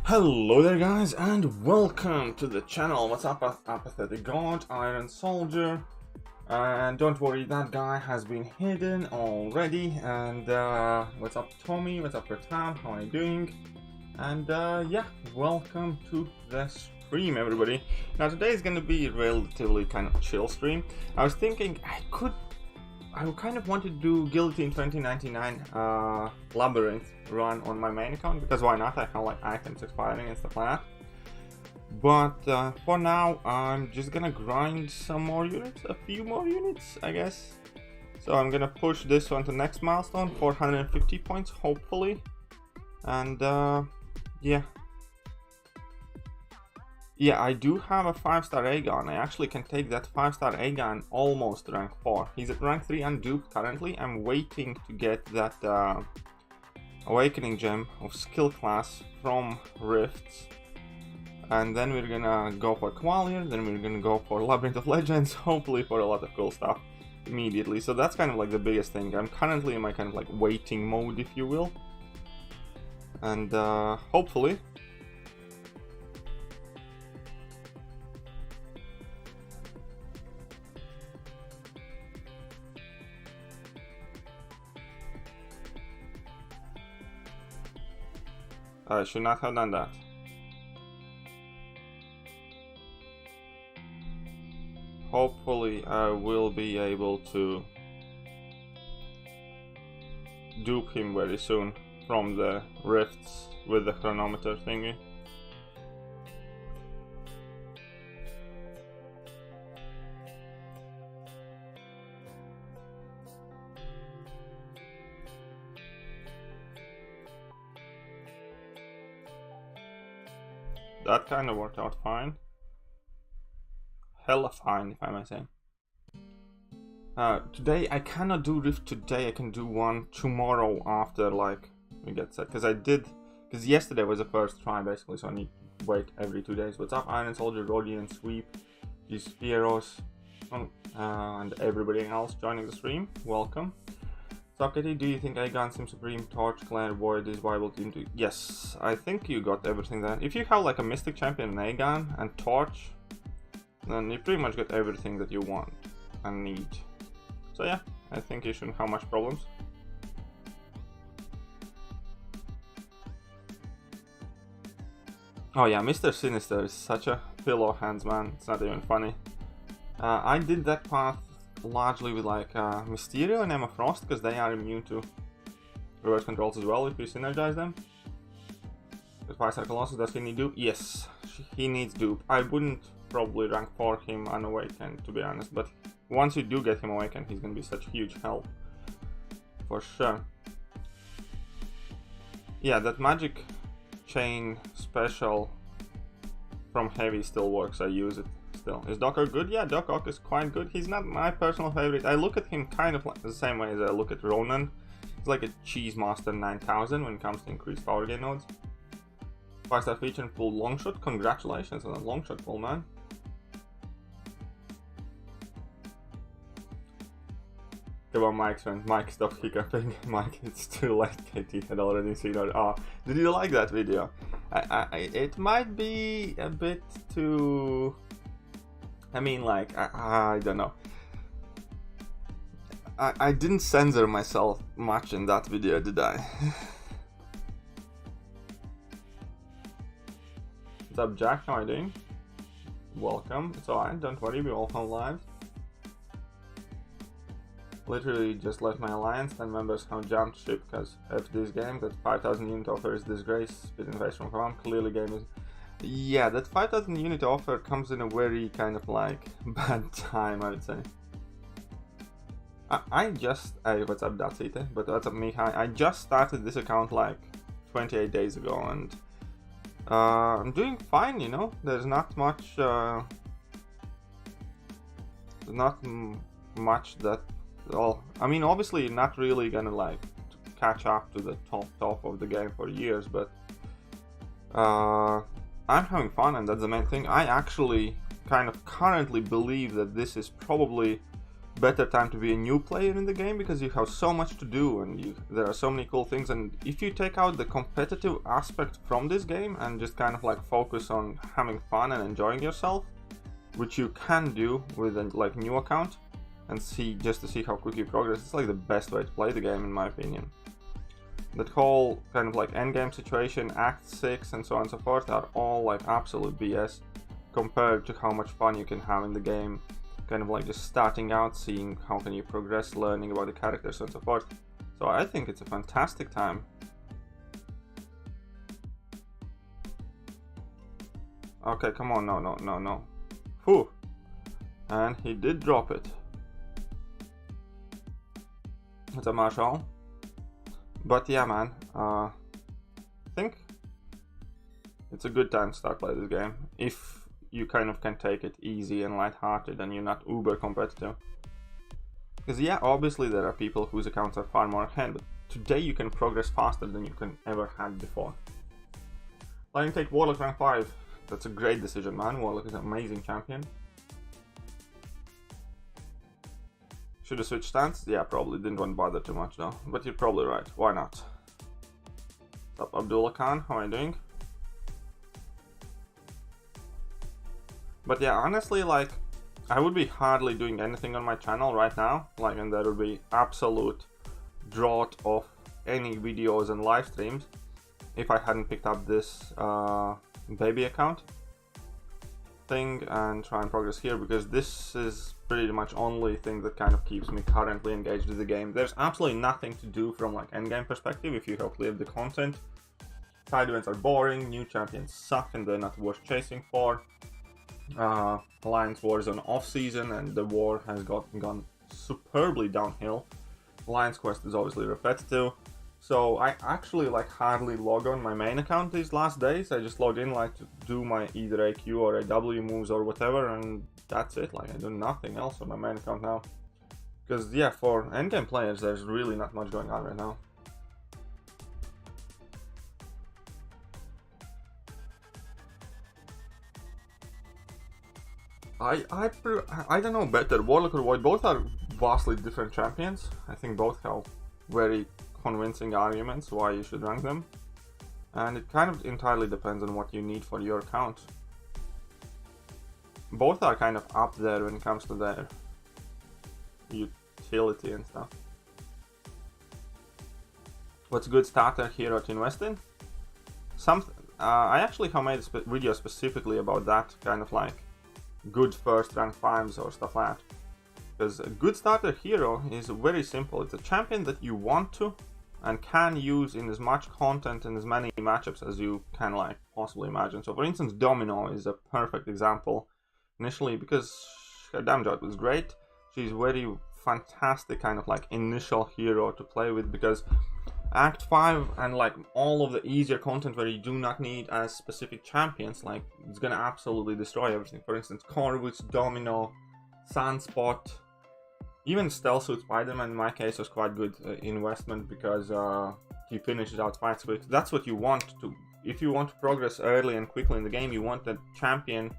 Hello there guys and welcome to the channel. What's up, Apathetic God, Iron Soldier, and don't worry, that guy has been hidden already. And what's up Tommy, what's up Pratam, how are you doing? And yeah, welcome to the stream everybody. Now today is gonna be a relatively kind of chill stream. I was thinking I kind of want to do Guillotine 2099 Labyrinth run on my main account, because why not? I have like items expiring and stuff like that. But for now, I'm just gonna grind some more units, a few more units, I guess. So I'm gonna push this one to next milestone, 450 points, hopefully. And yeah, I do have a 5-star Aegon. I actually can take that 5-star Aegon almost rank 4. He's at rank 3 unduped currently. I'm waiting to get that Awakening Gem of skill class from Rifts. And then we're gonna go for Qualier, then we're gonna go for Labyrinth of Legends, hopefully for a lot of cool stuff immediately. So that's kind of like the biggest thing. I'm currently in my kind of like waiting mode, if you will. And hopefully... I should not have done that. Hopefully I will be able to dupe him very soon from the rifts with the chronometer thingy. That kind of worked out fine. Hella fine, if I may say. Today I cannot do Rift today. I can do one tomorrow after like we get set. Because yesterday was the first try basically, so I need to wait every 2 days. What's up, Iron Soldier, Rodian, Sweep, Gispieros, and everybody else joining the stream. Welcome. Sockety, do you think Aegon, Sim Supreme, Torch, Clan, Void is viable team to... Yes, I think you got everything there. If you have like a Mystic Champion, Aegon, and Torch, then you pretty much get everything that you want and need. So yeah, I think you shouldn't have much problems. Oh yeah, Mr. Sinister is such a pillow hands, man. It's not even funny. I did that path largely with like Mysterio and Emma Frost, because they are immune to reverse controls as well if you synergize them. With 5-star Colossus, does he need dupe? Yes, he needs dupe. I wouldn't probably rank 4 him unawakened, to be honest, but once you do get him awakened, he's gonna be such huge help. For sure. Yeah, that magic chain special from Heavy still works, I use it. Still. Is Doc Ock good? Yeah, Doc Ock is quite good. He's not my personal favorite. I look at him kind of like the same way as I look at Ronan. He's like a Cheese Master 9000 when it comes to increased power gain nodes. 5-star feature and full longshot. Congratulations on a longshot pull, man. Come on, Mike's friend. Mike, stop hiccuping. Mike, it's too late. KT had already seen it. Oh, did you like that video? It might be a bit too... I mean, like, I don't know. I didn't censor myself much in that video, did I? What's up, Jack? How are you doing? Welcome. It's alright, don't worry, we all have lives. Literally just left my alliance, 10 members have jumped ship because of this game. That 5,000 unit offer is disgrace. Spit in face from farm. Clearly game is... Yeah, that 5,000 unit offer comes in a very kind of like bad time, I would say. What's up, Datsite? But what's up, Mihai? I just started this account like 28 days ago, and I'm doing fine, you know. There's not much, much that, well, I mean, obviously you're not really gonna like catch up to the top of the game for years, but I'm having fun, and that's the main thing. I actually kind of currently believe that this is probably better time to be a new player in the game, because you have so much to do and there are so many cool things. And if you take out the competitive aspect from this game and just kind of like focus on having fun and enjoying yourself, which you can do with a like new account, and just to see how quick you progress, it's like the best way to play the game in my opinion. That whole kind of like endgame situation, Act 6 and so on and so forth are all like absolute BS compared to how much fun you can have in the game, kind of like just starting out, seeing how can you progress, learning about the characters and so forth. So I think it's a fantastic time. Okay, come on, no. Whew. And he did drop it. It's a marshal. But yeah, man, I think it's a good time to start playing this game if you kind of can take it easy and lighthearted and you're not uber competitive. Because yeah, obviously there are people whose accounts are far more ahead, but today you can progress faster than you can ever had before. Letting take Warlock rank 5. That's a great decision, man. Warlock is an amazing champion. Should have switched stance? Yeah, probably. Didn't want to bother too much though. But you're probably right. Why not? What's up, Abdullah Khan? How are you doing? But yeah, honestly, like, I would be hardly doing anything on my channel right now. Like, and there would be absolute drought of any videos and live streams if I hadn't picked up this baby account thing and try and progress here, because this is pretty much only thing that kind of keeps me currently engaged with the game. There's absolutely nothing to do from like endgame perspective if you have cleared the content. Side events are boring, new champions suck and they're not worth chasing for. Alliance War is on off season and the war has gone superbly downhill. Alliance Quest is obviously repetitive. So I actually like hardly log on my main account these last days. I just log in like to do my either AQ or AW moves or whatever, and that's it. Like I do nothing else on my main account now. Because yeah, for endgame players there's really not much going on right now. I don't know better, Warlock or Void, both are vastly different champions. I think both have very convincing arguments why you should rank them, and it kind of entirely depends on what you need for your account. Both are kind of up there when it comes to their utility and stuff. What's a good starter hero to invest in? I actually have made a video specifically about that, kind of like good first rank 5s or stuff like that. Because a good starter hero is very simple. It's a champion that you want to and can use in as much content and as many matchups as you can like possibly imagine. So for instance, Domino is a perfect example initially because her damage output is great. She's very fantastic kind of like initial hero to play with, because Act 5 and like all of the easier content where you do not need as specific champions, like it's gonna absolutely destroy everything. For instance, Corvus, Domino, Sunspot, even Stealth Suit Spider-Man in my case was quite good investment, because he finishes out fights quick. That's what you want to. If you want to progress early and quickly in the game, you want a champion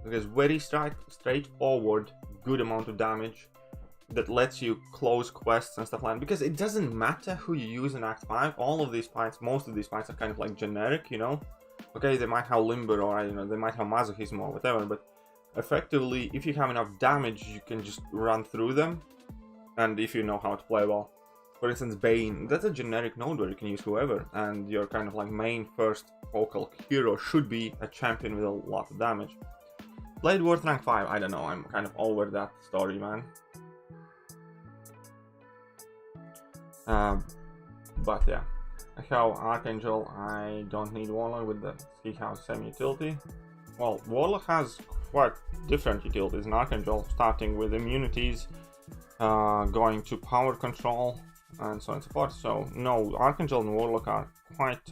that is very straightforward, good amount of damage, that lets you close quests and stuff like that. Because it doesn't matter who you use in Act 5, all of these fights, most of these fights are kind of like generic, you know? Okay, they might have Limber or, you know, they might have Masochism or whatever, but effectively, if you have enough damage, you can just run through them, and if you know how to play well. For instance, Bane, that's a generic node where you can use whoever, and your kind of like main first focal hero should be a champion with a lot of damage. Blade worth rank 5, I don't know, I'm kind of over that story, man. But yeah, I have Archangel, I don't need Warlock with the he has same utility. Well, Warlock has quite different utilities in Archangel, starting with immunities, going to power control, and so on and so forth. So no, Archangel and Warlock are quite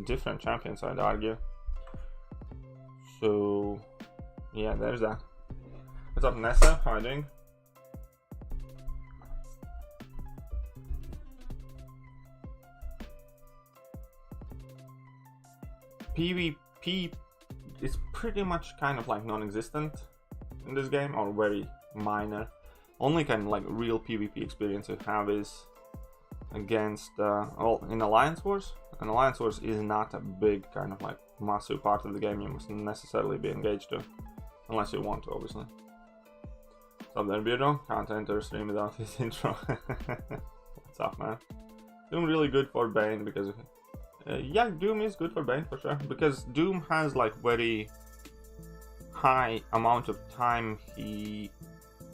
different champions, I'd argue. So yeah, there's that. What's up, Nessa? How are you doing? PvP is pretty much kind of like non-existent in this game, or very minor. Only kind of like real PvP experience I have is against, well, in Alliance Wars. And Alliance Wars is not a big kind of like massive part of the game you must necessarily be engaged to. Unless you want to, obviously. What's up there, Beardo? Can't enter stream without his intro. What's up, man? Doom really good for Bane because... yeah, Doom is good for Bane for sure. Because Doom has like very high amount of time he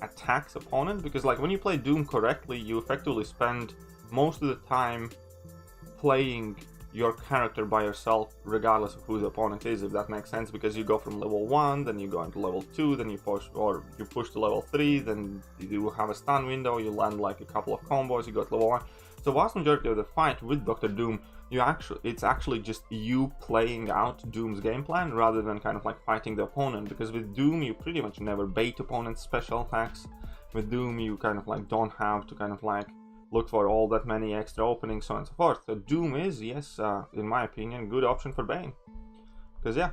attacks opponent. Because like when you play Doom correctly, you effectively spend most of the time playing your character by yourself regardless of who the opponent is, if that makes sense, because you go from level 1, then you go into level 2, then you push to level 3, then you have a stun window, you land like a couple of combos, you go to level 1. So vast majority of the fight with Dr. Doom, it's actually just you playing out Doom's game plan rather than kind of like fighting the opponent, because with Doom you pretty much never bait opponent's special attacks. With Doom you kind of like don't have to kind of like look for all that many extra openings, so on and so forth. So Doom is, yes, in my opinion, good option for Bane. Because yeah,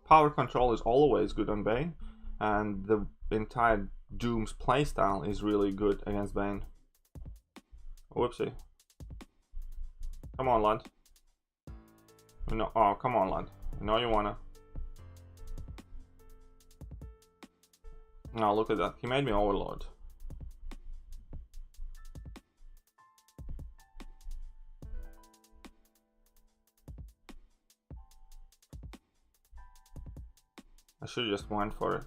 power control is always good on Bane, and the entire Doom's playstyle is really good against Bane. Whoopsie. Come on, lad. No, oh, come on, lad. You know you wanna. Now look at that. He made me Overlord. I should just went for it.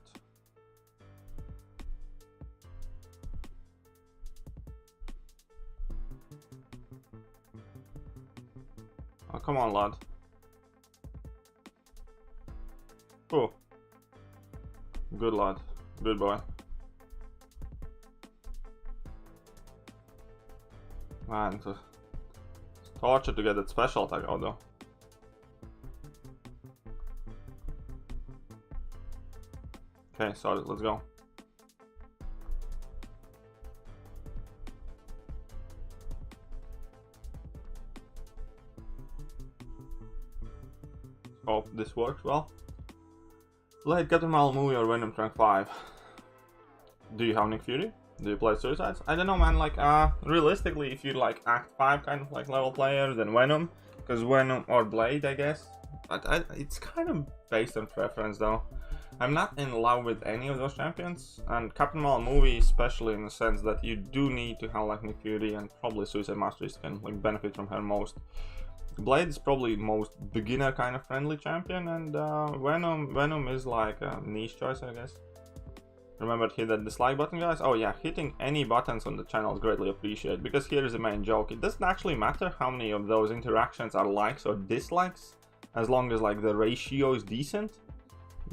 Oh, come on, lad. Oh. Good lad. Good boy. Man, it's torture to get that special attack out though. Okay, sorry, let's go. Hope this works well. Blade, Captain Marvel movie or Venom Trunk 5? Do you have Nick Fury? Do you play Suicides? I don't know, man, like, realistically, if you like Act 5 kind of like level player, then Venom. Because Venom or Blade, I guess. But it's kind of based on preference though. I'm not in love with any of those champions, and Captain Marvel movie especially in the sense that you do need to have like Nick Fury, and probably Suicide Masteries can like benefit from her most. Blade is probably most beginner kind of friendly champion, and Venom is like a niche choice, I guess. Remember to hit that dislike button, guys. Oh yeah, hitting any buttons on the channel is greatly appreciated, because here is the main joke. It doesn't actually matter how many of those interactions are likes or dislikes, as long as like the ratio is decent.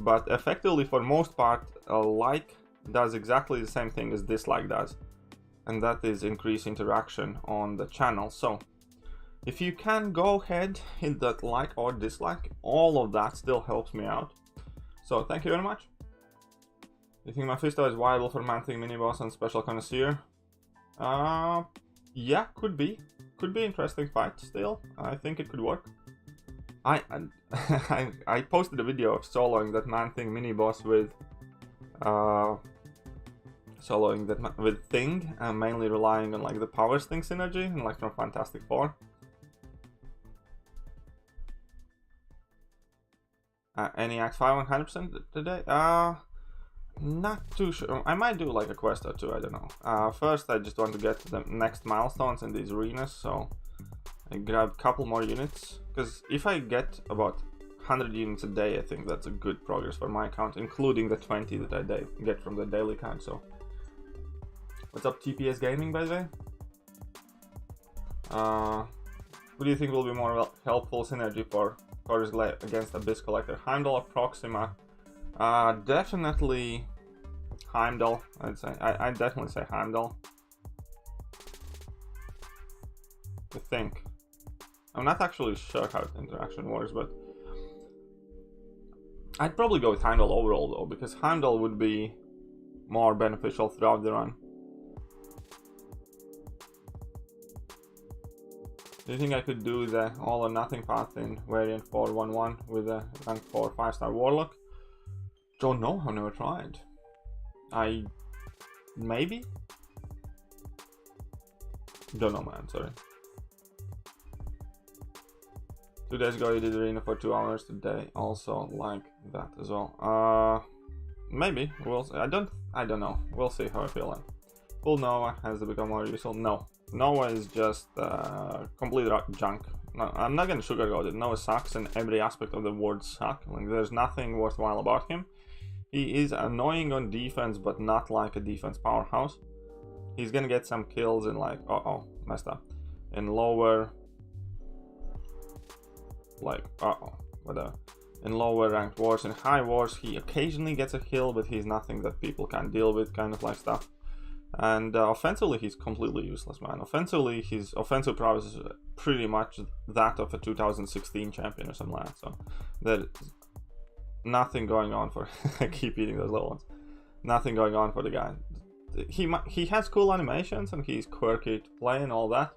But effectively, for most part, a like does exactly the same thing as dislike does, and that is increase interaction on the channel. So if you can go ahead, hit that like or dislike, all of that still helps me out. So thank you very much. You think Mephisto is viable for Man-Thing mini-boss and Special Connoisseur? Yeah, could be interesting fight still. I think it could work. I posted a video of soloing that Man-Thing mini-boss with with Thing, mainly relying on like the Powers Thing synergy and like from Fantastic Four. Any Act 5 100% today? Not too sure. I might do like a quest or two, I don't know. First I just want to get to the next milestones in these arenas, so I grab a couple more units, because if I get about 100 units a day, I think that's a good progress for my account, including the 20 that I get from the daily count. So what's up, TPS Gaming, by the way? Who do you think will be more helpful synergy for Chorus Glaive against Abyss Collector, Heimdall or Proxima? Definitely Heimdall, I'd say. I'd definitely say Heimdall. I think. I'm not actually sure how the interaction works, but I'd probably go with Heimdall overall though, because Heimdall would be more beneficial throughout the run. Do you think I could do the all or nothing path in variant 411 with a rank 4 5-star Warlock? Don't know, I've never tried. I maybe? Don't know, man, sorry. 2 days ago you did arena for 2 hours, today also like that as well. Maybe, I don't know, we'll see how I feel like. Full Nova has to become more useful. No, Nova is just complete junk. No, I'm not gonna sugarcoat it. Nova sucks in every aspect of the word suck. Like, there's nothing worthwhile about him. He is annoying on defense, but not like a defense powerhouse. He's gonna get some kills in like, messed up. In lower, like, whatever. In lower ranked wars, in high wars, he occasionally gets a kill, but he's nothing that people can deal with, kind of like stuff. And offensively, he's completely useless, man. Offensively, his offensive prowess is pretty much that of a 2016 champion or something like that. So there's nothing going on for. I keep eating those little ones. Nothing going on for the guy. He has cool animations and he's quirky to play and all that.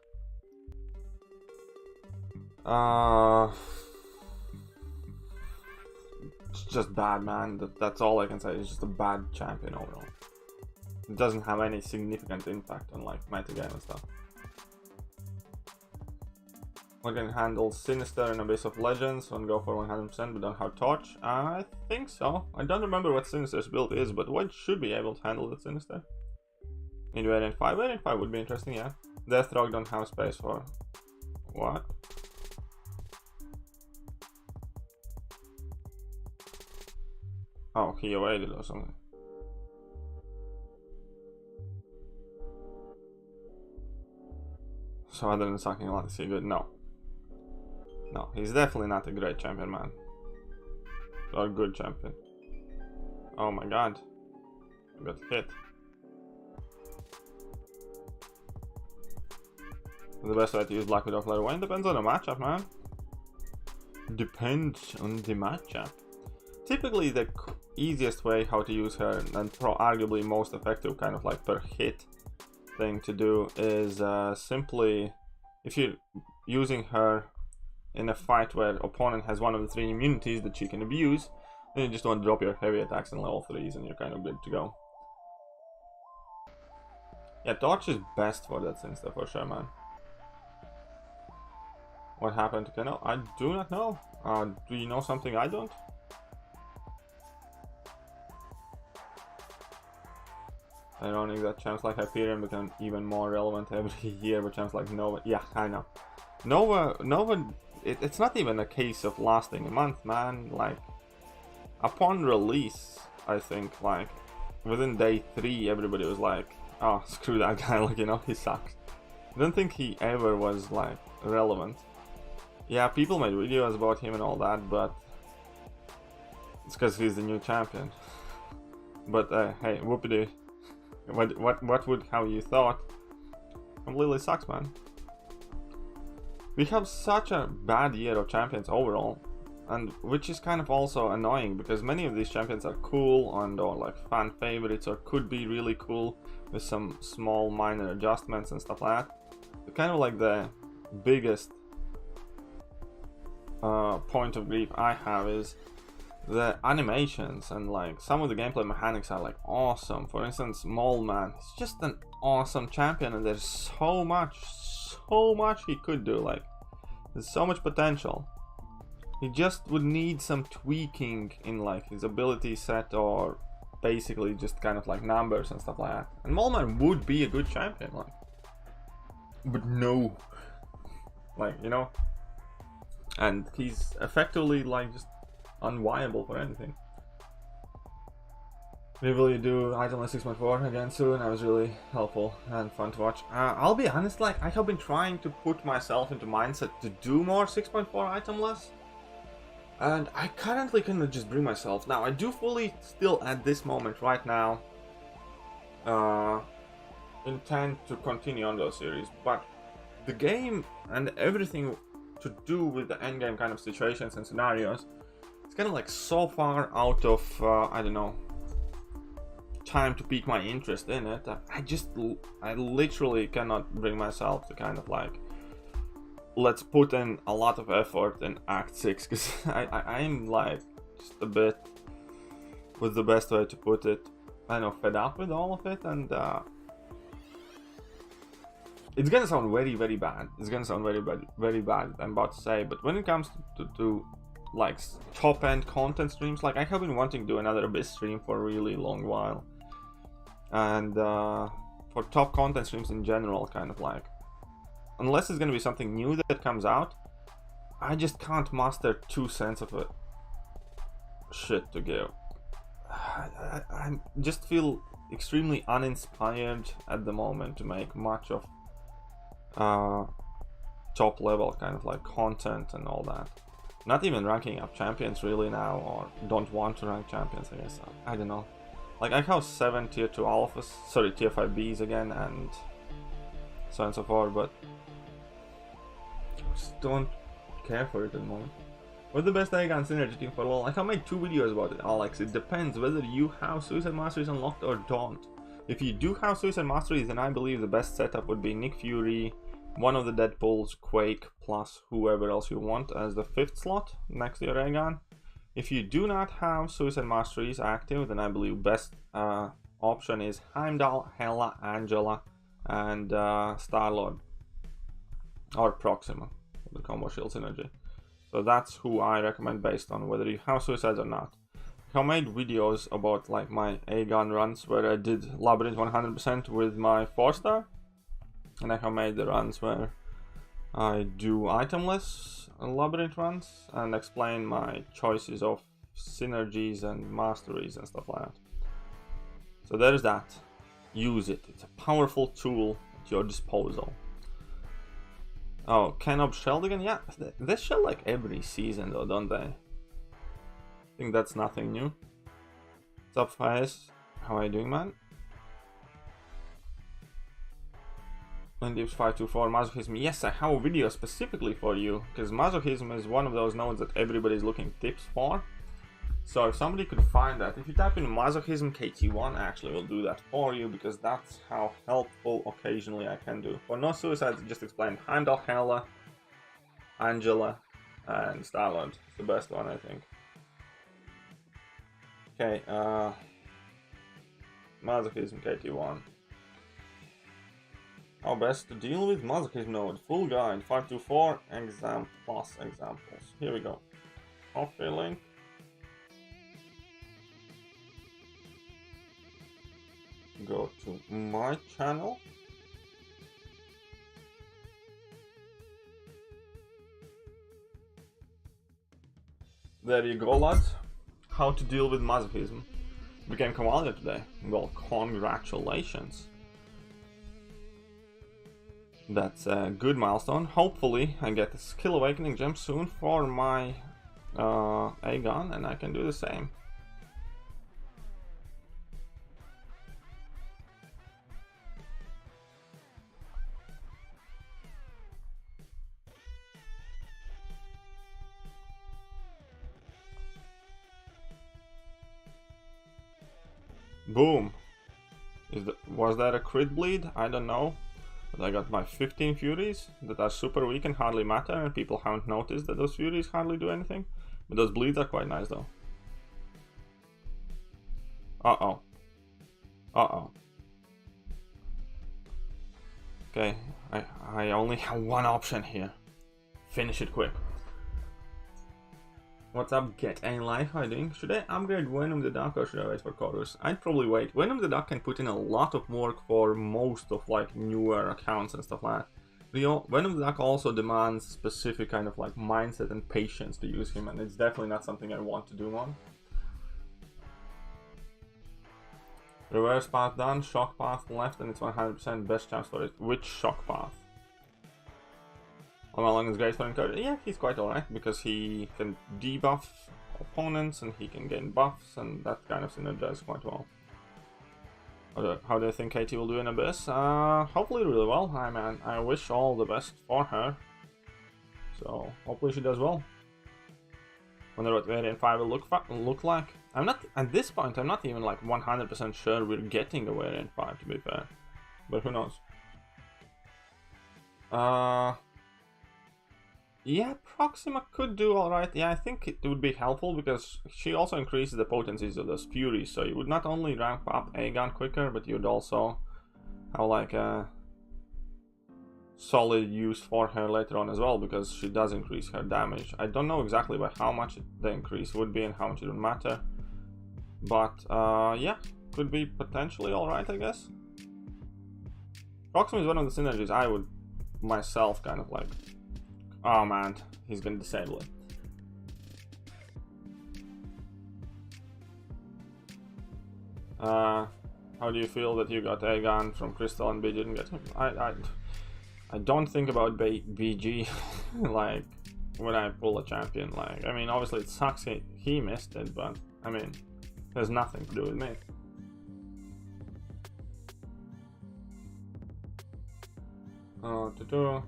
It's just bad, man. That's all I can say. It's just a bad champion overall. It doesn't have any significant impact on like metagame and stuff. We can handle Sinister in Abyss of Legends and go for 100%, but don't have Torch. I think so. I don't remember what Sinister's build is, but one should be able to handle the Sinister. In Variant 5. Variant 5 would be interesting, yeah. Deathstroke don't have space for... What? Oh, he evaded or something. So other than sucking a lot, is he good? No. No, he's definitely not a great champion, man. Or a good champion. Oh my god. I got hit. The best way to use Black Widow Flare Wayne depends on the matchup, man. Depends on the matchup. Typically the easiest way how to use her, and arguably most effective kind of like per hit thing to do, is simply, if you're using her in a fight where opponent has one of the 3 immunities that she can abuse, then you just want to drop your heavy attacks in level 3s and you're kind of good to go. Yeah, Torch is best for that Sinister for sure, man. What happened to Keno? I do not know. Do you know something I don't? Ironic that champs like Hyperion become even more relevant every year, but champs like Nova... Yeah, I know. Nova... It's not even a case of lasting a month, man. Like, upon release, I think, like, within day 3, everybody was like, oh, screw that guy, like, you know, he sucks. I don't think he ever was, like, relevant. Yeah, people made videos about him and all that, but it's because he's the new champion. But, hey, whoopity. What would have you thought? Completely sucks, man. We have such a bad year of champions overall, and which is kind of also annoying because many of these champions are cool and or like fan favorites or could be really cool with some small minor adjustments and stuff like that. But kind of like the biggest point of grief I have is the animations, and like some of the gameplay mechanics are like awesome. For instance, Mole Man, he's just an awesome champion and there's so much he could do. Like, there's so much potential. He just would need some tweaking in like his ability set, or basically just kind of like numbers and stuff like that. And Mole Man would be a good champion, like, but no, like, you know, and he's effectively like just unviable for anything. Maybe will you do Itemless 6.4 again soon? That was really helpful and fun to watch. I'll be honest, like, I have been trying to put myself into mindset to do more 6.4 itemless, and I currently cannot just bring myself. Now, I do fully still at this moment right now intend to continue on those series, but the game and everything to do with the endgame kind of situations and scenarios, it's kind of like so far out of I don't know, time to pique my interest in it. I literally cannot bring myself to kind of like, let's put in a lot of effort in Act 6, because I'm like just a bit, what's the best way to put it, I know, fed up with all of it, and it's gonna sound very, very bad. It's gonna sound very bad, I'm about to say, but when it comes to like top-end content streams, like I have been wanting to do another Abyss stream for a really long while, and for top content streams in general, kind of like, unless it's gonna be something new that comes out, I just can't muster 2 cents of it shit to give. I just feel extremely uninspired at the moment to make much of top level kind of like content and all that. Not even ranking up champions really now, or don't want to rank champions, I guess. I don't know. Like I have 7 tier 2 alphas, sorry, tier 5 Bs again, and so on and so forth, but just don't care for it at the moment. What's the best Aegon synergy team for LoL? I have made 2 videos about it, Alex. It depends whether you have Suicide Masteries unlocked or don't. If you do have Suicide Masteries, then I believe the best setup would be Nick Fury, one of the Deadpools, Quake, plus whoever else you want as the 5th slot next to your Aegon. If you do not have Suicide Masteries active, then I believe best option is Heimdall, Hela, Angela, and Star-Lord. Or Proxima, the combo shield synergy. So that's who I recommend based on whether you have Suicides or not. I made videos about like my Aegon runs where I did Labyrinth 100% with my 4-star. And I have made the runs where I do itemless Labyrinth runs and explain my choices of synergies and masteries and stuff like that. So there's that. Use it. It's a powerful tool at your disposal. Oh, Kenob shelled again? Yeah, they shell like every season though, don't they? I think that's nothing new. What's up, Faiz? How are you doing, man? Dips524 Masochism. Yes, I have a video specifically for you, because Masochism is one of those nodes that everybody's looking tips for. So if somebody could find that, if you type in Masochism KT1, I actually will do that for you, because that's how helpful occasionally I can do. For no suicides, just explain Heimdall, Hela, Angela, and Star-Lord. It's the best one, I think. Okay, Masochism KT1. How best to deal with Masochism node. Full guide, 524 exam plus examples. Here we go. Coffee link. Go to my channel. There you go, lads. How to deal with masochism. Became commander today. Well, congratulations. That's a good milestone. Hopefully I get the skill awakening gem soon for my Aegon, and I can do the same. Boom. Was that a crit bleed? I don't know. But I got my 15 Furies that are super weak and hardly matter, and people haven't noticed that those Furies hardly do anything. But those bleeds are quite nice though. Uh-oh. Uh-oh. Okay, I only have one option here. Finish it quick. What's up, Get A Life? How are you doing? Should I upgrade Venom the Duck or should I wait for Chorus? I'd probably wait. Venom the Duck can put in a lot of work for most of like newer accounts and stuff like that. You know, Venom the Duck also demands specific kind of like mindset and patience to use him, and it's definitely not something I want to do on. Reverse path done, shock path left, and it's 100% best chance for it. Which shock path? Long is great for encouragement. Yeah, he's quite alright because he can debuff opponents and he can gain buffs, and that kind of synergizes quite well. How do you think Katie will do in Abyss? Hopefully really well. I wish all the best for her. So hopefully she does well. Wonder what Variant 5 will look like. I'm not at this point. I'm not even like 100% sure we're getting a Variant 5, to be fair, but who knows? Yeah, Proxima could do alright. Yeah, I think it would be helpful because she also increases the potencies of those Furies, so you would not only ramp up Aegon quicker, but you'd also have like a solid use for her later on as well, because she does increase her damage. I don't know exactly by how much the increase would be and how much it would matter, but yeah, could be potentially alright, I guess. Proxima is one of the synergies I would myself kind of like, oh man, he's gonna disable it. How do you feel that you got Aegon from Crystal and B didn't get him? I don't think about BG like when I pull a champion. Like, I mean, obviously it sucks he missed it, but I mean, there's nothing to do with me.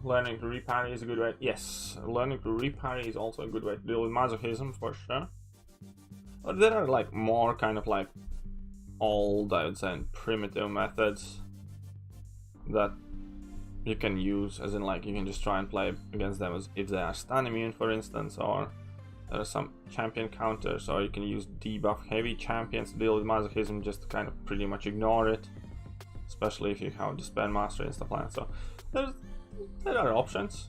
Learning to reparry is a good way. Yes, learning to reparry is also a good way to deal with masochism for sure. But there are like more kind of like old, I would say, and primitive methods that you can use, as in like you can just try and play against them as if they are stun immune, for instance, or there are some champion counters, or you can use debuff heavy champions to deal with masochism, just to kind of pretty much ignore it, especially if you have Despair Mastery and stuff like that. So there are options.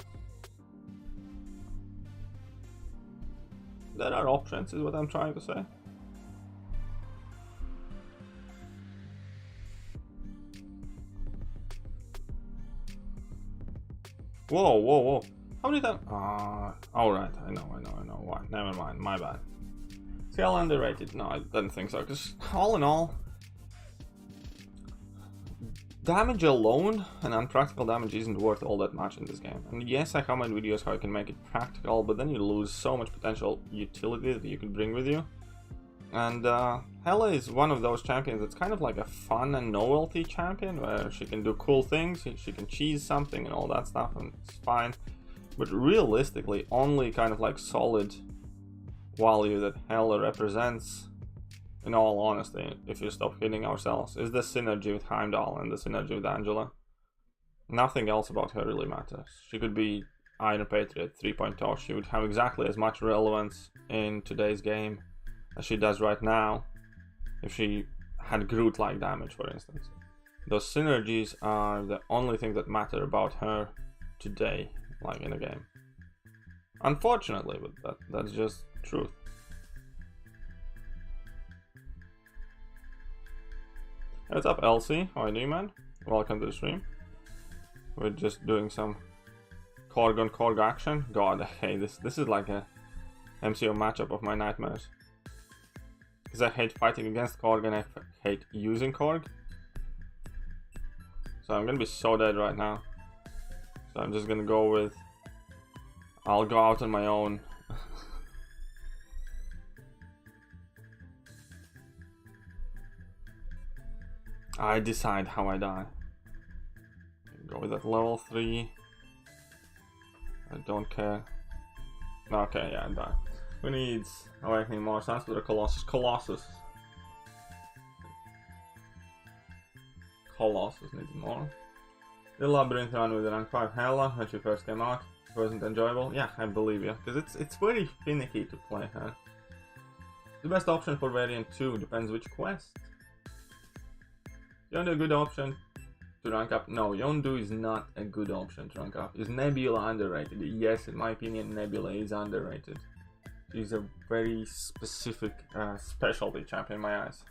There are options is what I'm trying to say. Whoa. How did that? Alright, I know. What? Never mind, my bad. Scale underrated? No, I didn't think so, because all in all, damage alone and unpractical damage isn't worth all that much in this game. And yes, I comment videos how you can make it practical, but then you lose so much potential utility that you can bring with you. And Hela is one of those champions that's kind of like a fun and novelty champion, where she can do cool things, she can cheese something and all that stuff, and it's fine. But realistically, only kind of like solid value that Hela represents, in all honesty, if you stop kidding ourselves, is the synergy with Heimdall and the synergy with Angela. Nothing else about her really matters. She could be Iron Patriot 3.0, she would have exactly as much relevance in today's game as she does right now if she had Groot-like damage, for instance. Those synergies are the only thing that matter about her today, like in a game. Unfortunately, but that's just truth. Hey, what's up, Elsie? How are you doing, man? Welcome to the stream. We're just doing some Korg on Korg action. God, hey, this is like a MCO matchup of my nightmares. Because I hate fighting against Korg and I hate using Korg. So I'm gonna be so dead right now. So I'm just gonna go with... I'll go out on my own. I decide how I die. Go with that level 3. I don't care. Okay, yeah, I die. Who needs Awakening more? Sunsplitter Colossus. Colossus needs more. The Labyrinth run with the rank 5 Hela when she first came out. It wasn't enjoyable. Yeah, I believe you. Because it's very finicky to play her. The best option for variant 2 depends which quest. Yondu a good option to rank up? No, Yondu is not a good option to rank up. Is Nebula underrated? Yes, in my opinion, Nebula is underrated. She's a very specific specialty champion in my eyes.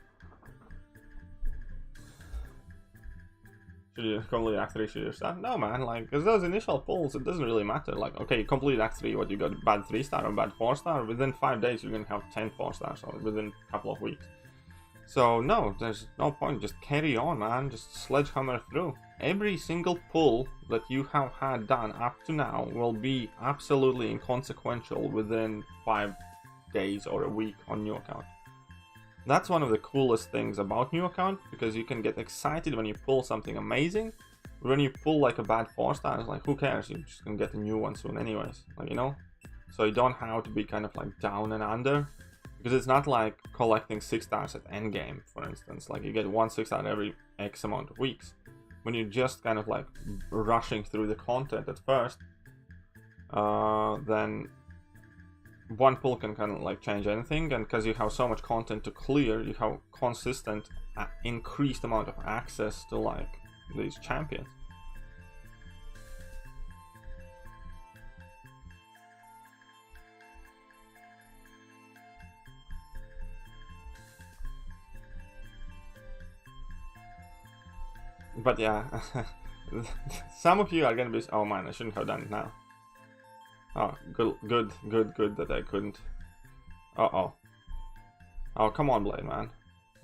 Should you complete Act 3, should you start? No man, like, because those initial pulls, it doesn't really matter. Like, okay, you complete Act 3, what, you got bad 3-star or bad 4-star? Within 5 days you're gonna have 10 4-stars, or within a couple of weeks. So no, there's no point, just carry on, man, just sledgehammer through. Every single pull that you have had done up to now will be absolutely inconsequential within 5 days or a week on new account. That's one of the coolest things about new account, because you can get excited when you pull something amazing. When you pull like a bad 4-star, it's like, who cares, you're just gonna get a new one soon anyways, like, you know? So you don't have to be kind of like down and under. Because it's not like collecting 6 stars at endgame, for instance. Like, you get 1 6-star every X amount of weeks. When you're just kind of like rushing through the content at first, then one pull can kind of like change anything, and because you have so much content to clear, you have consistent increased amount of access to like these champions. But yeah, some of you are gonna be, oh man, I shouldn't have done it now. Oh, good that I couldn't. Uh-oh. Oh, come on, Blade, man.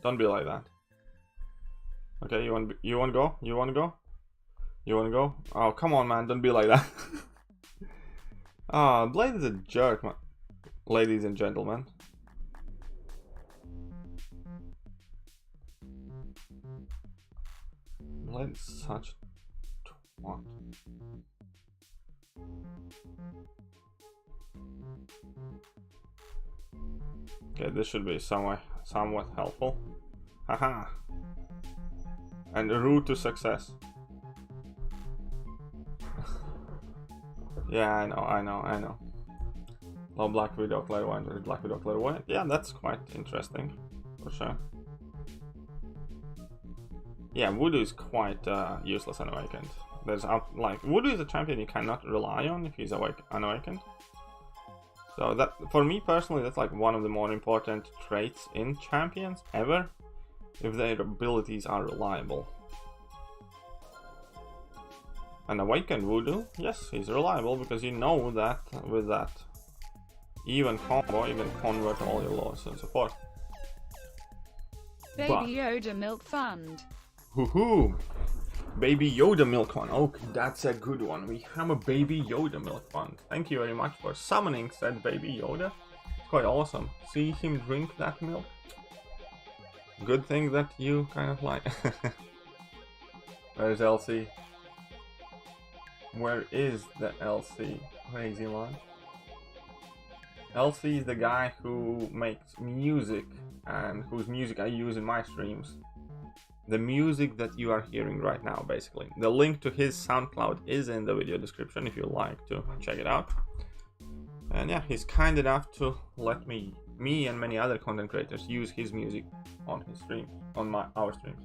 Don't be like that. Okay, you want to go? You want to go? You want to go? Oh, come on, man, don't be like that. Ah, Blade is a jerk, man. Ladies and gentlemen. Blade is such a twat. Okay, this should be somewhat helpful. Haha. And a route to success. Yeah, I know. Low Black Widow, Clairvoyant, or Black Widow, Clairvoyant. Yeah, that's quite interesting, for sure. Yeah, Voodoo is quite useless unawakened. There's like Voodoo is a champion you cannot rely on if he's unawakened. So that, for me personally, that's like one of the more important traits in champions ever, if their abilities are reliable. And awakened Voodoo, yes, he's reliable because you know that with that even combo, you can convert all your losses and so forth. Baby Yoda Milk Fund. Hoo-hoo! Baby Yoda Milk Fund. Okay, that's a good one. We have a Baby Yoda Milk Fund. Thank you very much for summoning said Baby Yoda. Quite awesome. See him drink that milk. Good thing that you kind of like. Where's LC? Where is the LC? Crazy line. LC is the guy who makes music and whose music I use in my streams. The music that you are hearing right now, basically. The link to his SoundCloud is in the video description if you'd like to check it out. And yeah, he's kind enough to let me and many other content creators use his music on his stream, on our streams.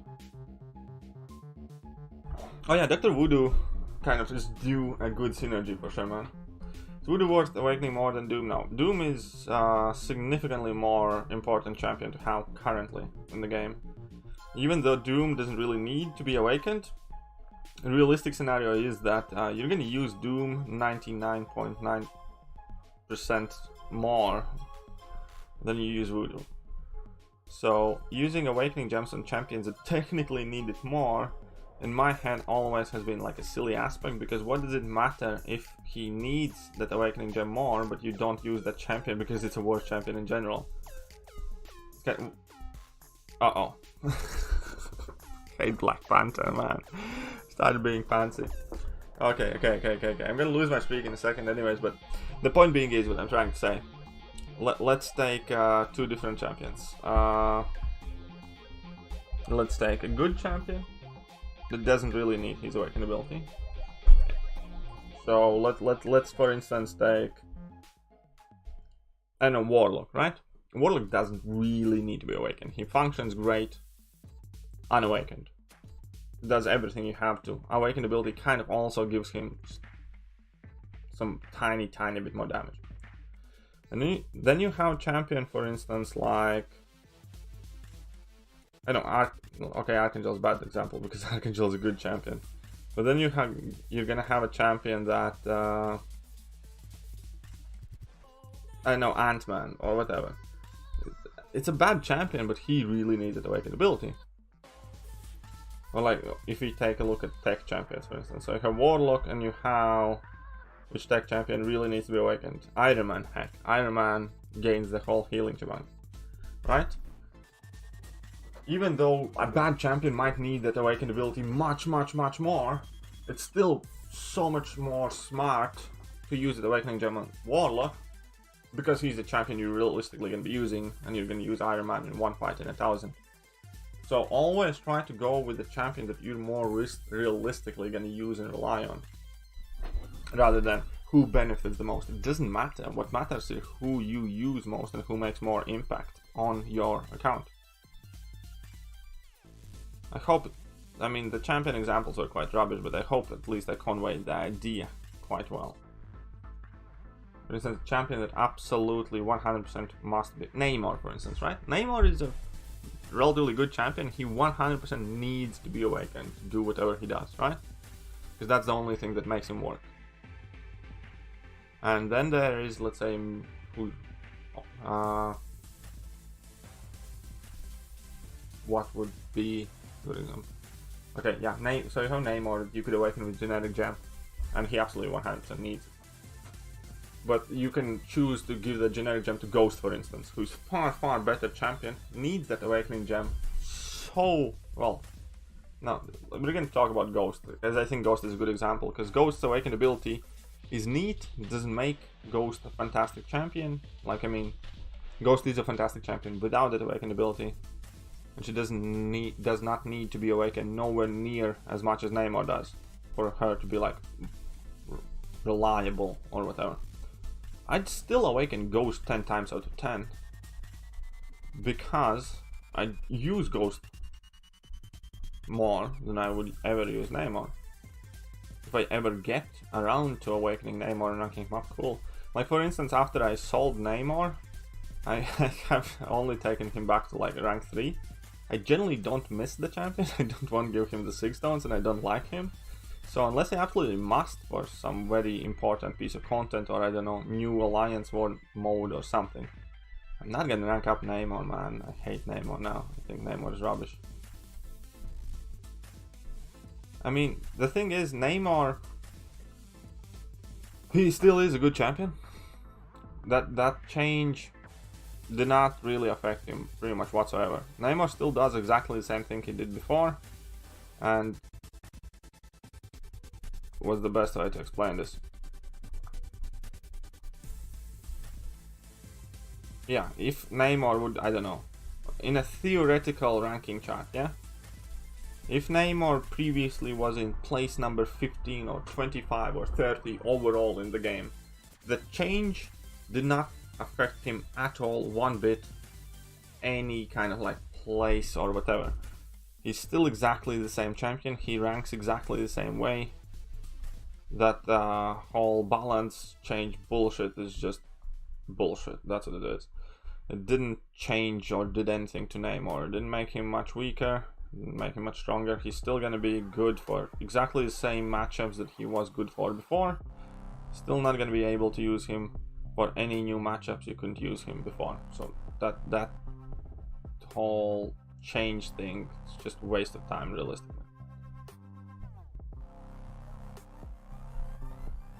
Oh yeah, Dr. Voodoo kind of just do a good synergy for sure, man. Is Voodoo worth awakening more than Doom now? Doom is significantly more important champion to have currently in the game. Even though Doom doesn't really need to be awakened, a realistic scenario is that you're gonna use Doom 99.9% more than you use Voodoo. So using awakening gems on champions that technically need it more, in my head, always has been like a silly aspect, because what does it matter if he needs that awakening gem more, but you don't use that champion because it's a worse champion in general? Okay. Uh-oh. Hey, Black Panther, man. Started being fancy. Okay. I'm gonna lose my streak in a second anyways, but the point being is what I'm trying to say. Let's take two different champions. Let's take a good champion that doesn't really need his awakened ability. So let's for instance take, I know, Warlock, right? Warlock doesn't really need to be awakened. He functions great unawakened. Does everything you have to. Awakened ability kind of also gives him some tiny bit more damage. And then you have champion, for instance, like, I don't know, okay, Archangel is a bad example because Archangel is a good champion. But then you're gonna have a champion that I don't know, Ant-Man or whatever. It's a bad champion, but he really needs an awakened ability. Or like, if we take a look at tech champions, for instance. So you have Warlock and you have, which tech champion really needs to be awakened? Iron Man, heck. Iron Man gains the whole healing chunk, right? Even though a bad champion might need that awakened ability much more, it's still so much more smart to use the awakening gem on Warlock, because he's the champion you're realistically going to be using, and you're going to use Iron Man in one fight in 1,000. So always try to go with the champion that you're more realistically going to use and rely on, rather than who benefits the most. It doesn't matter. What matters is who you use most and who makes more impact on your account. I hope, I mean, the champion examples are quite rubbish, but I hope at least I conveyed the idea quite well. For instance, a champion that absolutely 100% must be Neymar, for instance, right? Neymar is a relatively good champion. He 100% needs to be awakened to do whatever he does, right? Because that's the only thing that makes him work. And then there is, let's say, who, what would be good example? Okay, yeah, so you have Neymar, you could awaken with genetic gem, and he absolutely 100% needs it. But you can choose to give the generic gem to Ghost, for instance, who's far better champion, needs that awakening gem so well. Now, we're going to talk about Ghost, as I think Ghost is a good example, because Ghost's awakened ability is neat. It doesn't make Ghost a fantastic champion. Like, I mean, Ghost is a fantastic champion without that awakened ability, and she does not need to be awakened nowhere near as much as Neymar does for her to be like reliable or whatever. I'd still awaken Ghost 10 times out of 10 because I use Ghost more than I would ever use Neymar. If I ever get around to awakening Neymar and ranking him up, cool. Like, for instance, after I sold Neymar, I have only taken him back to like rank 3. I generally don't miss the champion. I don't want to give him the 6 stones and I don't like him. So unless I absolutely must for some very important piece of content, or I don't know, new alliance mode or something, I'm not gonna rank up Neymar, man. I hate Neymar now. I think Neymar is rubbish. I mean, the thing is, Neymar, he still is a good champion. That change did not really affect him pretty much whatsoever. Neymar still does exactly the same thing he did before, and what's the best way to explain this? Yeah, if Neymar would, I don't know, in a theoretical ranking chart, yeah? If Neymar previously was in place number 15 or 25 or 30 overall in the game, the change did not affect him at all, one bit, any kind of like place or whatever. He's still exactly the same champion, he ranks exactly the same way. That whole balance change bullshit is just bullshit, that's what it is. It didn't change or did anything to Neymar, it didn't make him much weaker, didn't make him much stronger. He's still gonna be good for exactly the same matchups that he was good for before. Still not gonna be able to use him for any new matchups you couldn't use him before. So that whole change thing is just a waste of time, realistically.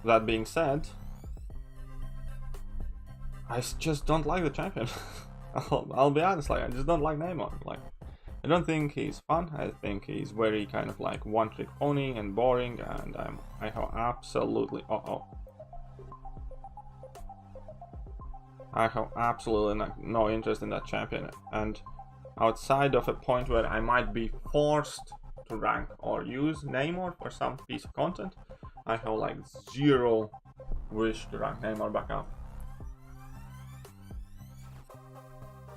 That being said, I just don't like the champion. I'll be honest, like, I just don't like Neymar. Like, I don't think he's fun. I think he's very kind of like one-trick pony and boring, and I have absolutely I have absolutely no interest in that champion. And outside of a point where I might be forced to rank or use Neymar for some piece of content, I have like zero wish to rank Neymar back up.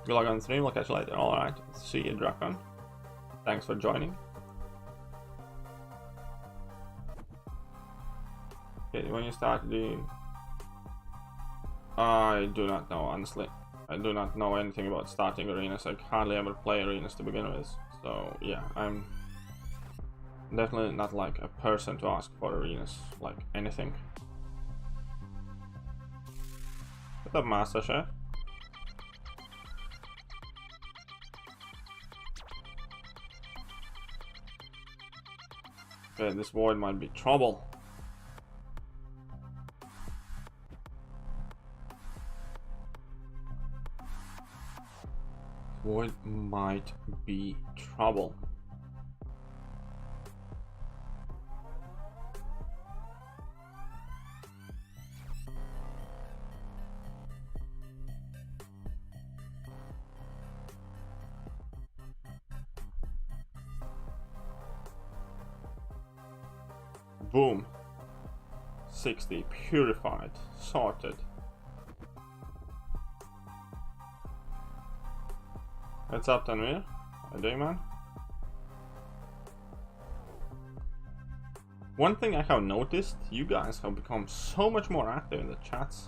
Good luck on the stream, we'll catch you later. Alright, see you, Drakon. Thanks for joining. Okay, when you start the... I do not know, honestly. I do not know anything about starting arenas. I hardly ever play arenas to begin with. So yeah, I'm definitely not like a person to ask for arenas, like anything. What's up, Master Chef? Okay, this void might be trouble. Void might be trouble. Boom. 60. Purified. Sorted. What's up, Tanvir? How you doing, man? One thing I have noticed, you guys have become so much more active in the chats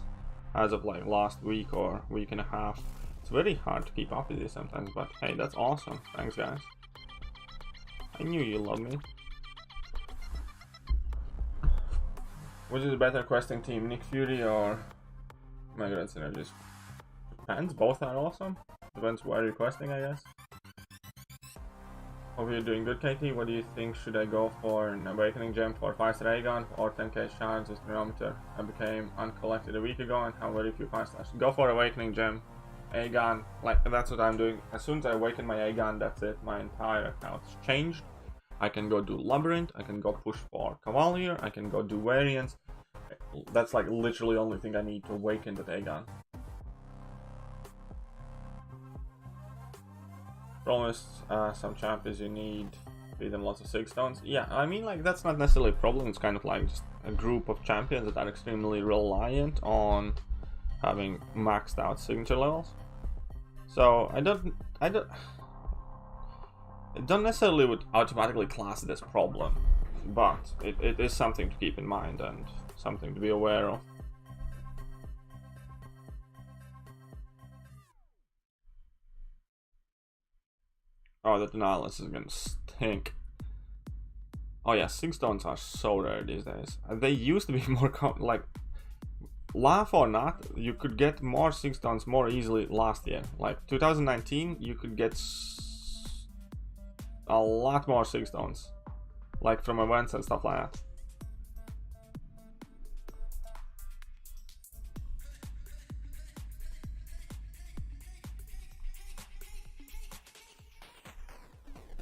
as of like last week or week and a half. It's very hard to keep up with you sometimes, but hey, that's awesome. Thanks, guys. I knew you loved me. Which is a better questing team, Nick Fury or Mega Red Synergies? Depends, both are awesome. Depends where you're questing, I guess. Hope you're doing good, Katie. What do you think? Should I go for an Awakening Gem for 5-star A-gun or 10k shards with chronometer? I became uncollected a week ago and have very few 5-stars. Go for Awakening Gem. A-gun, like that's what I'm doing. As soon as I awaken my A-gun, that's it. My entire account's changed. I can go do Labyrinth, I can go push for Cavalier, I can go do Variants. That's like literally the only thing I need to awaken that A-gun. Promised some champions you need, feed them lots of 6 stones. Yeah, I mean, like, that's not necessarily a problem. It's kind of like just a group of champions that are extremely reliant on having maxed out signature levels. So I don't necessarily would automatically class it as problem, but it is something to keep in mind and something to be aware of. Oh, that analysis is gonna stink. Oh yeah, 6 stones are so rare these days. They used to be more like, laugh or not, you could get more 6 stones more easily last year. Like 2019, you could get a lot more 6 stones, like from events and stuff like that.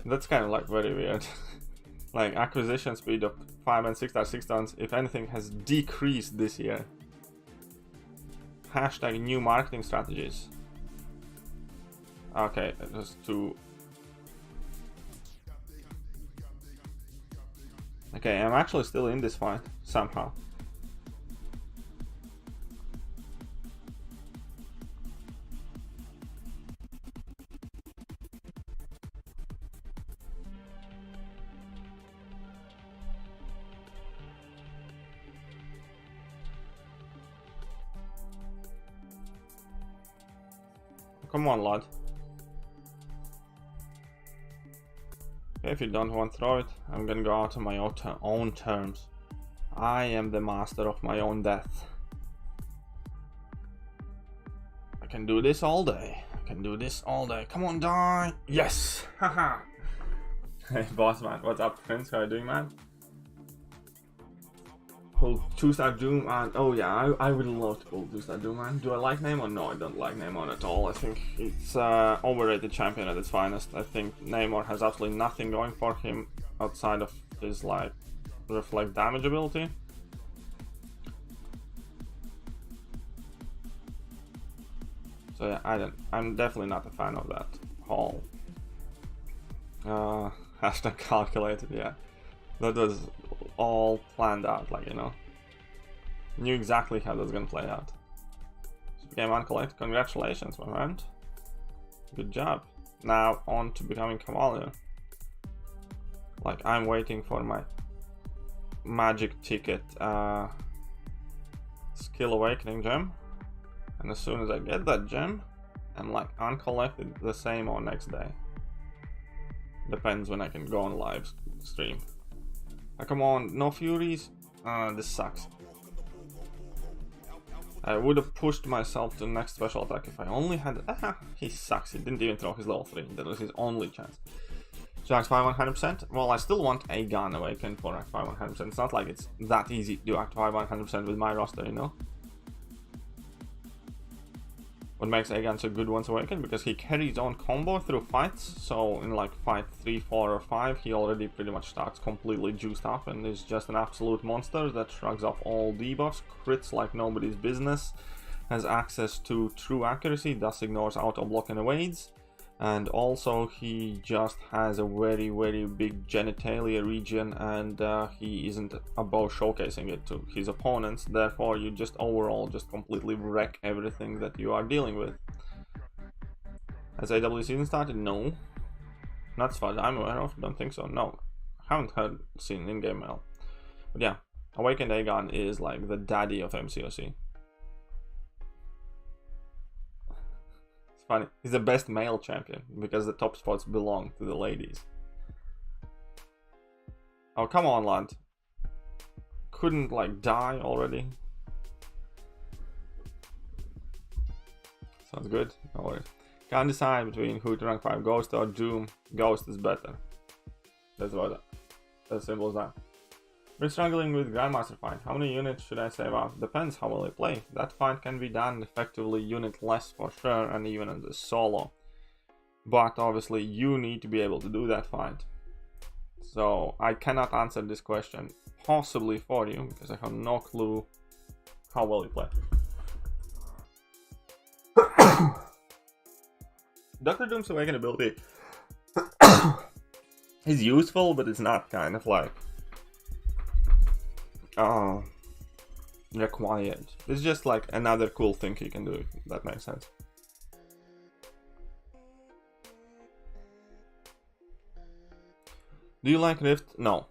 That's kind of like very weird. Like acquisition speed of 5 and 6 star 6 stones, if anything, has decreased this year. Hashtag new marketing strategies. Okay, just to. Okay, I'm actually still in this fight somehow. Come on, lad. If you don't want to throw it, I'm gonna go out on my own terms. I am the master of my own death. I can do this all day. I can do this all day. Come on, die! Yes! Haha! Hey, boss man. What's up, Prince? How are you doing, man? Pull 2-star Doom, and oh yeah, I would love to pull 2-star Doom, man. Do I like Namor? No, I don't like Namor at all. I think it's overrated champion at its finest. I think Namor has absolutely nothing going for him outside of his like reflect damage ability. So yeah, I'm definitely not a fan of that whole hashtag calculated. Yeah, that was all planned out, like, you know, knew exactly how that's gonna play out. Game uncollected. Congratulations, my friend. Good job. Now on to becoming Cavalier. Like, I'm waiting for my magic ticket skill awakening gem, and as soon as I get that gem, I'm like uncollected the same or next day. Depends when I can go on live stream. Come on, no Furies. This sucks. I would have pushed myself to the next special attack if I only had. He sucks. He didn't even throw his level 3. That was his only chance. So Act 5 100%. Well, I still want a gun awakened for Act 5 100%. It's not like it's that easy to do Act 5 100% with my roster, you know. What makes Aegon so good once awakened? Because he carries on combo through fights, so in like fight 3, 4 or 5 he already pretty much starts completely juiced up and is just an absolute monster that shrugs off all debuffs, crits like nobody's business, has access to true accuracy, thus ignores auto block and evades, And also he just has a very big genitalia region, and he isn't above showcasing it to his opponents. Therefore you just overall just completely wreck everything that you are dealing with. Has AW season started? No, not as far as I'm aware of. Don't think so. No, haven't seen in-game mail. But yeah, Awakened Aegon is like the daddy of MCOC. Funny. He's the best male champion because the top spots belong to the ladies. Oh, come on, lad. Couldn't like die already. Sounds good. No worries. Can't decide between who to rank 5, Ghost or Doom. Ghost is better. That's about it. As simple as that. We're struggling with Grandmaster fight. How many units should I save up? Depends how well I play. That fight can be done effectively unit less for sure, and even in the solo. But obviously you need to be able to do that fight. So I cannot answer this question possibly for you because I have no clue how well you play. Dr. Doom's Awakened ability is useful, but it's not kind of like required. It's just like another cool thing you can do, if that makes sense. Do you like Rift? No.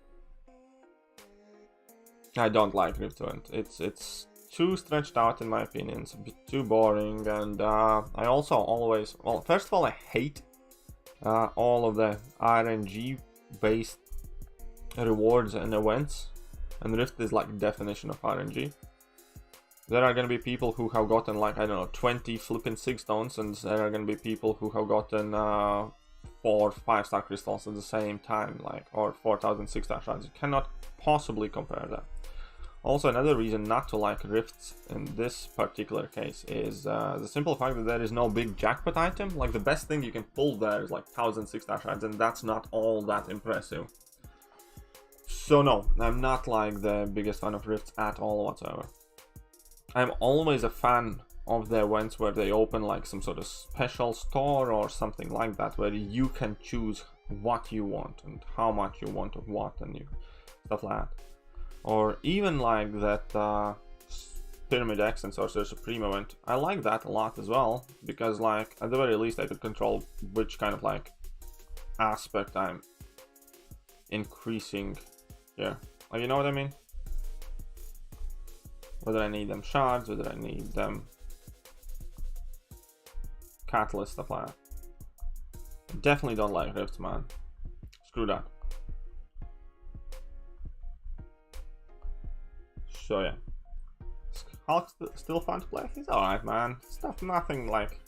I don't like Rift Event. It's too stretched out in my opinion. It's a bit too boring, and I also always, well, first of all, I hate all of the RNG based rewards and events. And Rift is like definition of RNG. There are gonna be people who have gotten like, I don't know, 20 flipping 6 stones, and there are gonna be people who have gotten 4 5-star crystals at the same time, like, or 4,000 6-star shards. You cannot possibly compare that. Also, another reason not to like Rifts in this particular case is the simple fact that there is no big jackpot item. Like, the best thing you can pull there is like 1,000 6-star shards, and that's not all that impressive. So no, I'm not like the biggest fan of Rifts at all whatsoever. I'm always a fan of the events where they open like some sort of special store or something like that, where you can choose what you want and how much you want of what, and stuff like that. Or even like that Pyramid X and Sorcerer Supreme event. I like that a lot as well, because like at the very least I could control which kind of like aspect I'm increasing here. Like, you know what I mean? Whether I need them shards, whether I need them catalyst, stuff like that. Definitely don't like Rifts, man. Screw that. So yeah, Hulk's still fun to play. He's alright, man. Stuff, nothing like.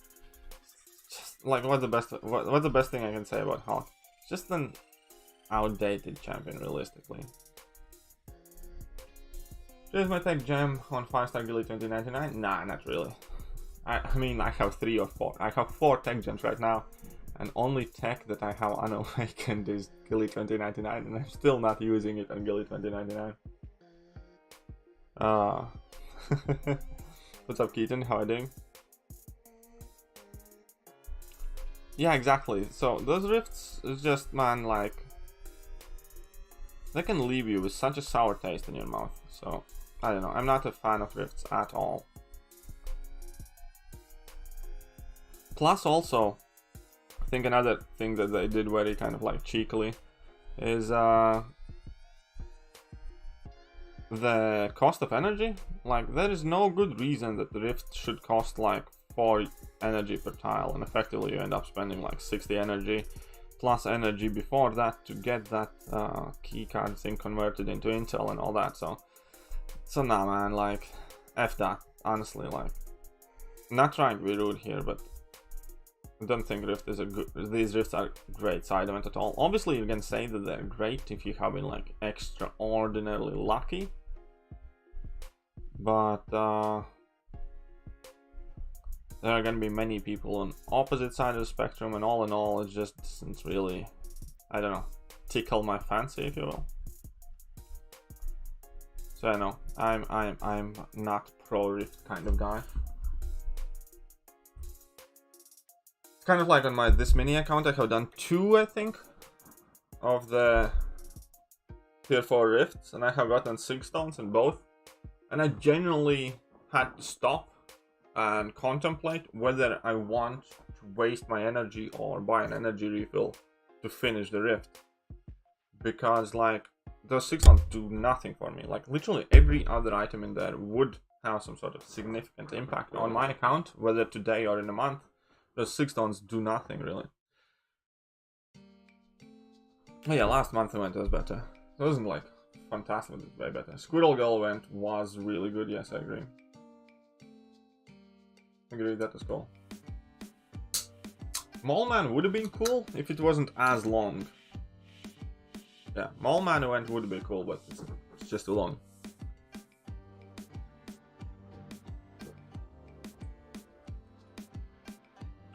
Just like, what's the best thing I can say about Hulk? Just an outdated champion, realistically. Here's my tech gem on 5-star Gilly 2099. Nah, not really. I mean, I have 3 or 4. I have 4 tech gems right now, and only tech that I have unawakened is Gilly 2099, and I'm still not using it on Gilly 2099. What's up, Keaton? How are you doing? Yeah, exactly. So those Rifts is just, man, like, they can leave you with such a sour taste in your mouth. So I don't know. I'm not a fan of Rifts at all. Plus, also, I think another thing that they did very kind of like cheekily is the cost of energy. Like, there is no good reason that the Rift should cost like 4 energy per tile, and effectively you end up spending like 60 energy plus energy before that to get that keycard thing converted into intel and all that. So nah, man, like, F that, honestly. Like, not trying to be rude here, but I don't think Rift is these Rifts are great side event at all. Obviously you can say that they're great if you have been like extraordinarily lucky, but there are going to be many people on opposite side of the spectrum, and all in all, it just doesn't really, I don't know, tickle my fancy, if you will. So I know I'm not pro Rift kind of guy. kind of like on this mini account, I have done 2, I think, of the tier 4 rifts, and I have gotten 6 stones in both. And I genuinely had to stop and contemplate whether I want to waste my energy or buy an energy refill to finish the rift. Because like those 6 stones do nothing for me. Like literally every other item in there would have some sort of significant impact on my account, whether today or in a month. Those 6 stones do nothing really. Oh yeah, last month event was better. It wasn't like fantastic, but it's way better. Squirrel Girl event was really good, yes, I agree. I agree, that was cool. Mole Man would have been cool if it wasn't as long. Yeah, Mole Man event would be cool, but it's just too long.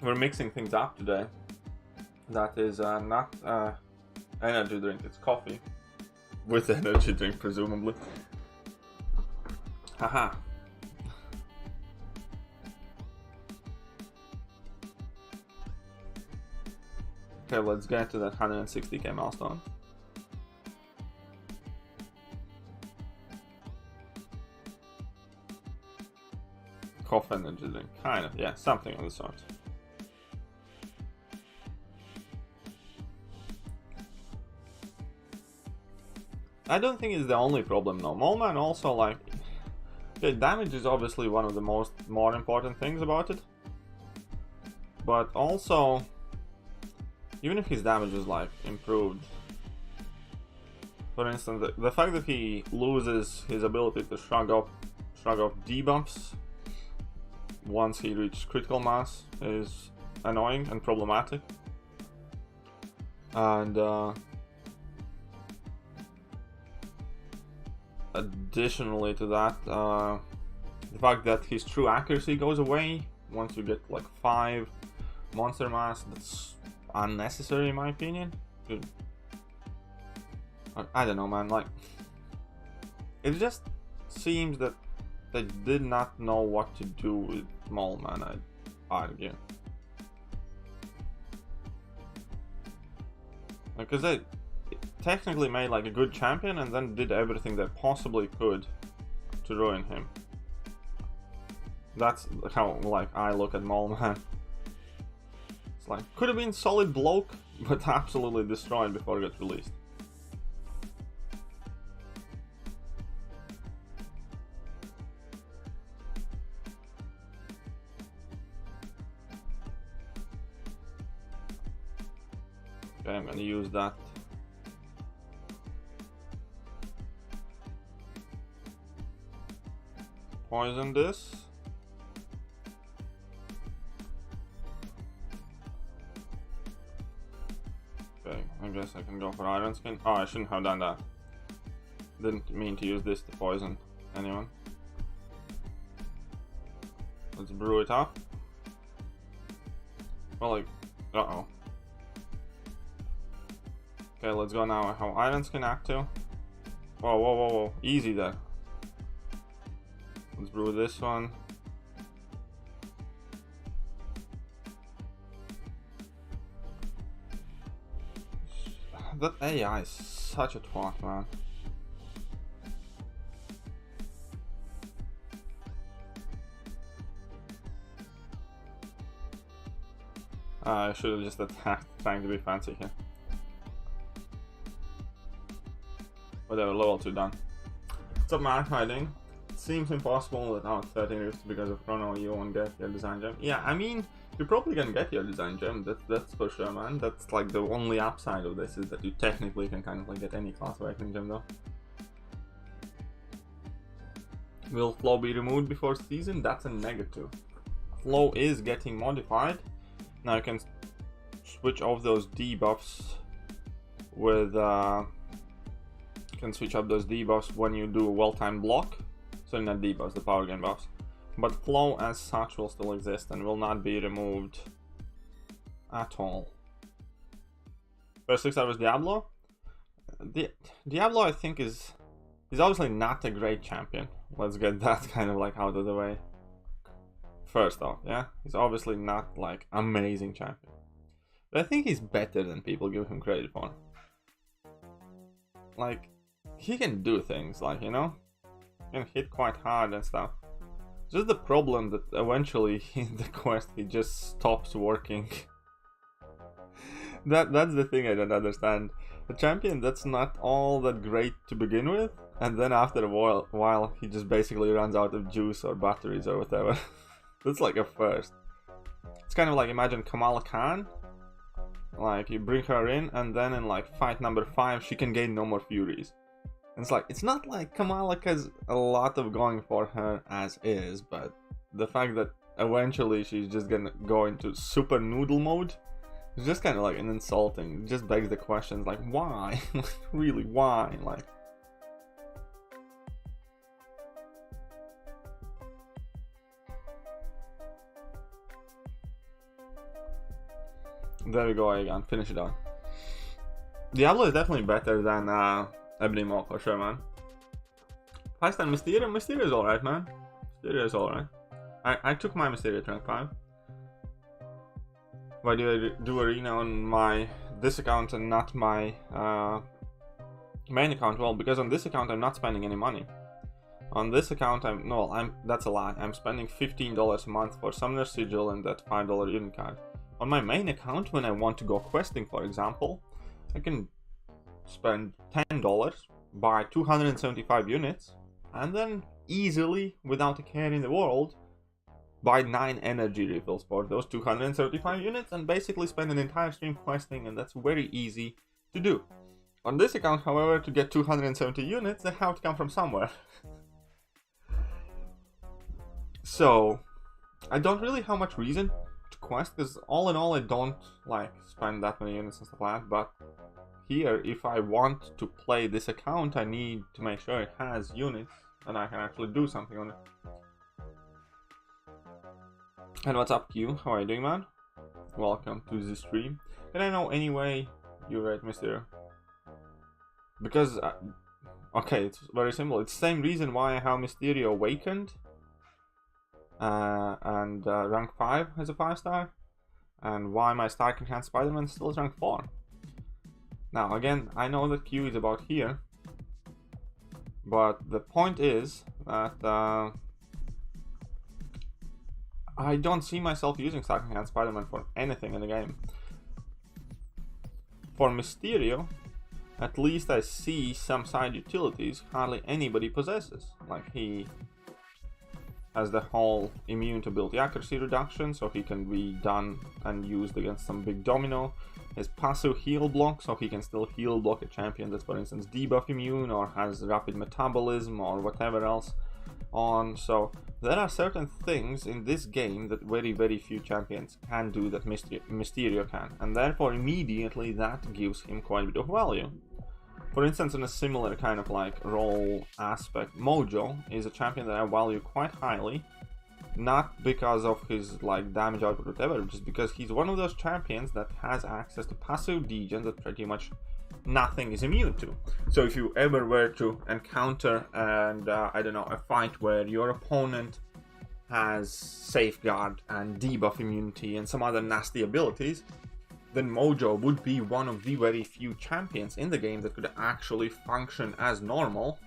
We're mixing things up today. That is not energy drink, it's coffee. With energy drink, presumably. Haha. Okay, let's get to that 160k milestone. Coffee energy drink, kind of, yeah, something of the sort. I don't think it's the only problem though. Mole Man also like... Okay, damage is obviously one of the more important things about it. But also... Even if his damage is like improved... For instance, the fact that he loses his ability to shrug off debuffs once he reaches critical mass is annoying and problematic. And additionally to that, the fact that his true accuracy goes away once you get like 5 monster mass, that's unnecessary in my opinion. I don't know, man, like it just seems that they did not know what to do with Mole Man, I'd argue. Because they technically made like a good champion and then did everything they possibly could to ruin him. That's how like I look at Mole Man. It's like, could have been solid bloke, but absolutely destroyed before it got released. Okay, I'm gonna use that. Poison this. Okay, I guess I can go for Iron Skin. Oh, I shouldn't have done that. Didn't mean to use this to poison anyone. Let's brew it up. Well, like, uh-oh. Okay, let's go now. I have Iron Skin Act 2. Whoa, whoa, whoa, whoa. Easy there. Let's brew this one. That AI is such a twat, man. I should have just attacked, trying to be fancy here. Whatever, level 2 done. What's up, man? Hiding. It seems impossible without 13 rifts because of Chrono you won't get your design gem. Yeah, I mean, you're probably gonna get your design gem, that's for sure, man. That's like the only upside of this, is that you technically can kind of like get any class awakening gem though. Will flow be removed before season? That's a negative. Flow is getting modified. Now you can switch off those debuffs with you can switch up those debuffs when you do a well-timed block. So not debuffs, the power gain buffs. But flow as such will still exist and will not be removed at all. First 6 was Diablo. Diablo, I think, is obviously not a great champion. Let's get that kind of like out of the way first off, yeah, he's obviously not like amazing champion, but I think he's better than people give him credit for. Like, he can do things, like, you know, he can hit quite hard and stuff. Just the problem that eventually in the quest he just stops working. That's the thing I don't understand. A champion that's not all that great to begin with, and then after a while he just basically runs out of juice or batteries or whatever. That's like a first. It's kind of like, imagine Kamala Khan. Like, you bring her in, and then in like fight number 5 she can gain no more furies. And it's like, it's not like Kamala has a lot of going for her as is, but the fact that eventually she's just gonna go into super noodle mode, it's just kind of like an insulting. It just begs the questions, like, why? Really, why? Like, there we go again, finish it out. Diablo is definitely better than Ebony Maw for sure, man. Last time Mysterio is alright, man. Mysterio is alright. I took my Mysterio to rank 5. Why do I do arena on this account and not my main account? Well, because on this account I'm not spending any money. On this account that's a lie. I'm spending $15 a month for Summoner Sigil and that $5 unit card. On my main account, when I want to go questing, for example, I can spend $10, buy 275 units, and then easily, without a care in the world, buy 9 energy refills for those 275 units and basically spend an entire stream questing, and that's very easy to do. On this account, however, to get 270 units, they have to come from somewhere. So, I don't really have much reason to quest, because all in all I don't like spend that many units and stuff like that, but here, if I want to play this account, I need to make sure it has units and I can actually do something on it. And what's up, Q? How are you doing, man? Welcome to the stream. Can I know any way you rate Mysterio? Because, okay, it's very simple. It's the same reason why I have Mysterio Awakened and rank 5 as a 5-star, and why my Stark Enhanced Spider-Man still is rank 4. Now, again, I know that Q is about here, but the point is that I don't see myself using Stark Enhanced Spider-Man for anything in the game. For Mysterio, at least I see some side utilities hardly anybody possesses. Like, he has the whole immune to ability accuracy reduction, so he can be done and used against some big domino. His passive heal block, so he can still heal block a champion that's, for instance, debuff immune or has rapid metabolism or whatever else on. So there are certain things in this game that very, very few champions can do that Mysterio can, and therefore immediately that gives him quite a bit of value. For instance, in a similar kind of like role aspect, Mojo is a champion that I value quite highly. Not because of his like damage output or whatever, just because he's one of those champions that has access to passive degen that pretty much nothing is immune to. So if you ever were to encounter and I don't know, a fight where your opponent has safeguard and debuff immunity and some other nasty abilities, then Mojo would be one of the very few champions in the game that could actually function as normal,